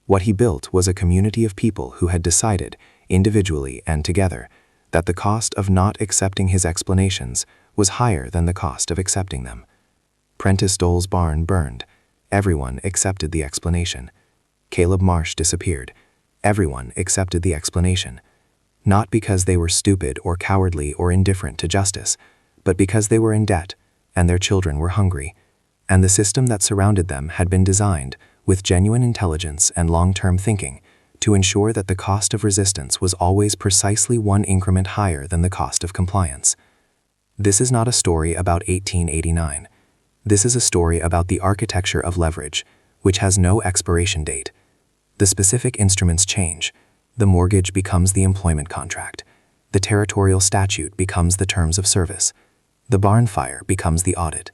What he built was a community of people who had decided, individually and together, that the cost of not accepting his explanations was higher than the cost of accepting them. Prentice Dole's barn burned. Everyone accepted the explanation. Caleb Marsh disappeared. Everyone accepted the explanation. Not because they were stupid or cowardly or indifferent to justice, but because they were in debt and their children were hungry, and the system that surrounded them had been designed, with genuine intelligence and long-term thinking, to ensure that the cost of resistance was always precisely one increment higher than the cost of compliance. This is not a story about 1889. This is a story about the architecture of leverage, which has no expiration date. The specific instruments change. The mortgage becomes the employment contract. The territorial statute becomes the terms of service. The barn fire becomes the audit.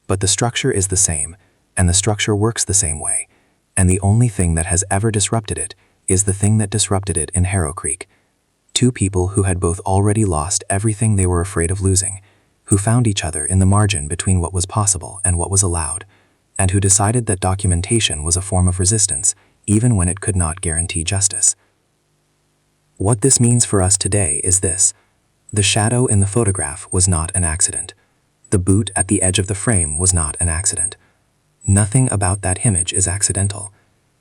But the structure is the same, and the structure works the same way, and the only thing that has ever disrupted it is the thing that disrupted it in Harrow Creek. Two people who had both already lost everything they were afraid of losing, who found each other in the margin between what was possible and what was allowed, and who decided that documentation was a form of resistance, even when it could not guarantee justice. What this means for us today is this: the shadow in the photograph was not an accident. The boot at the edge of the frame was not an accident. Nothing about that image is accidental.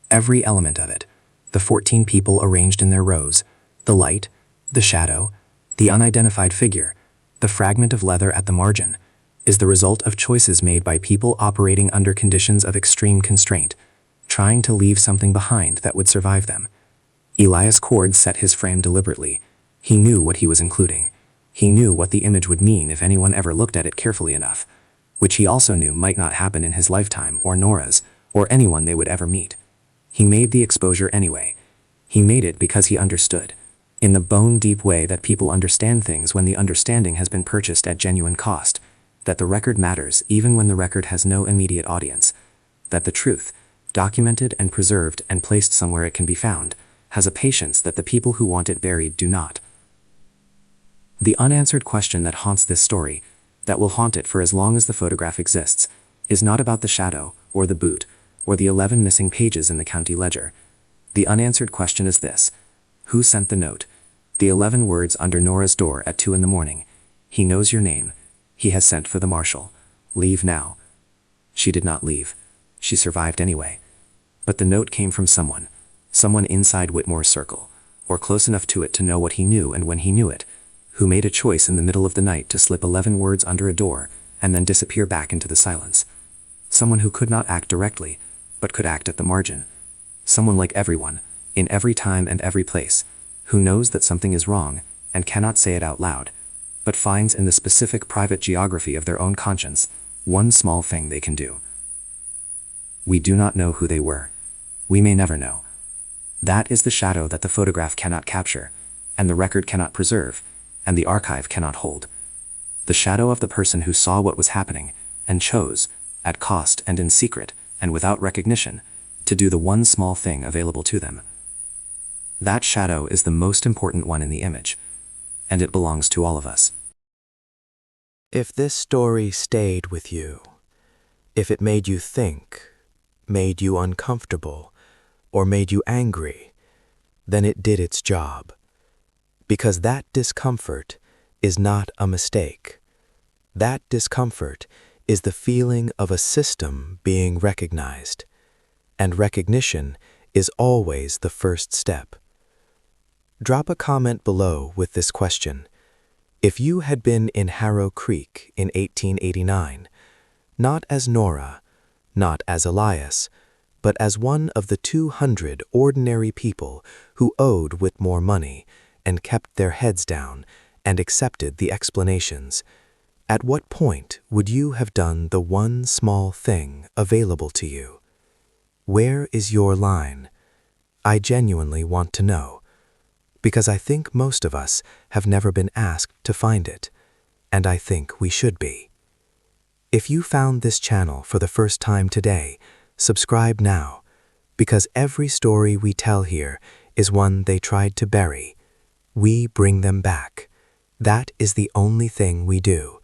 Every element of it, the 14 people arranged in their rows, the light, the shadow, the unidentified figure, the fragment of leather at the margin, is the result of choices made by people operating under conditions of extreme constraint, trying to leave something behind that would survive them. Elias Kord set his frame deliberately. He knew what he was including. He knew what the image would mean if anyone ever looked at it carefully enough, which he also knew might not happen in his lifetime or Nora's, or anyone they would ever meet. He made the exposure anyway. He made it because he understood, in the bone-deep way that people understand things when the understanding has been purchased at genuine cost, that the record matters even when the record has no immediate audience, that the truth, documented and preserved and placed somewhere it can be found, has a patience that the people who want it buried do not. The unanswered question that haunts this story, that will haunt it for as long as the photograph exists, is not about the shadow, or the boot, or the 11 missing pages in the county ledger. The unanswered question is this: who sent the note? The 11 words under Nora's door at 2 in the morning. He knows your name. He has sent for the marshal. Leave now. She did not leave. She survived anyway. But the note came from someone inside Whitmore's circle, or close enough to it to know what he knew and when he knew it, who made a choice in the middle of the night to slip 11 words under a door and then disappear back into the silence. Someone who could not act directly, but could act at the margin. Someone like everyone, in every time and every place, who knows that something is wrong and cannot say it out loud, but finds in the specific private geography of their own conscience one small thing they can do. We do not know who they were. We may never know. That is the shadow that the photograph cannot capture, and the record cannot preserve, and the archive cannot hold. The shadow of the person who saw what was happening and chose, at cost and in secret and without recognition, to do the one small thing available to them. That shadow is the most important one in the image, and it belongs to all of us. If this story stayed with you, if it made you think, made you uncomfortable, or made you angry, then it did its job. Because that discomfort is not a mistake. That discomfort is the feeling of a system being recognized, and recognition is always the first step. Drop a comment below with this question. If you had been in Harrow Creek in 1889, not as Nora, not as Elias, but as one of the 200 ordinary people who owed Whitmore money and kept their heads down and accepted the explanations, at what point would you have done the one small thing available to you? Where is your line? I genuinely want to know, because I think most of us have never been asked to find it, and I think we should be. If you found this channel for the first time today, subscribe now, because every story we tell here is one they tried to bury. We bring them back. That is the only thing we do,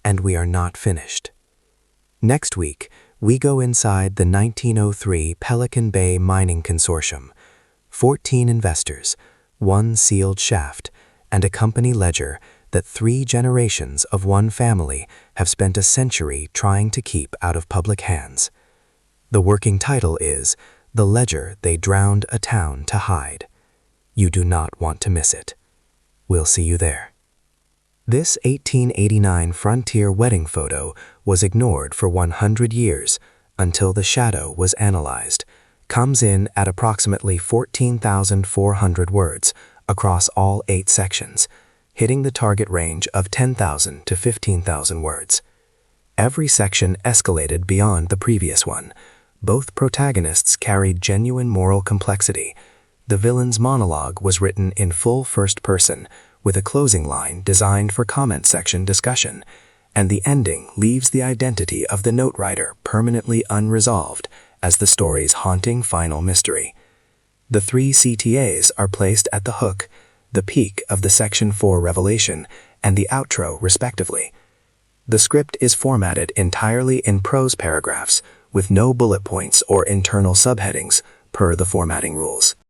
and we are not finished. Next week, we go inside the 1903 Pelican Bay Mining Consortium. 14 investors, 1 sealed shaft, and a company ledger that 3 generations of one family have spent a century trying to keep out of public hands. The working title is The Ledger They Drowned a Town to Hide. You do not want to miss it. We'll see you there. This 1889 frontier wedding photo was ignored for 100 years until the shadow was analyzed. Comes in at approximately 14,400 words across all 8 sections, hitting the target range of 10,000 to 15,000 words. Every section escalated beyond the previous one. Both protagonists carried genuine moral complexity. The villain's monologue was written in full first person, with a closing line designed for comment section discussion, and the ending leaves the identity of the note writer permanently unresolved as the story's haunting final mystery. The 3 CTAs are placed at the hook, the peak of the Section 4 revelation, and the outro respectively. The script is formatted entirely in prose paragraphs, with no bullet points or internal subheadings, per the formatting rules.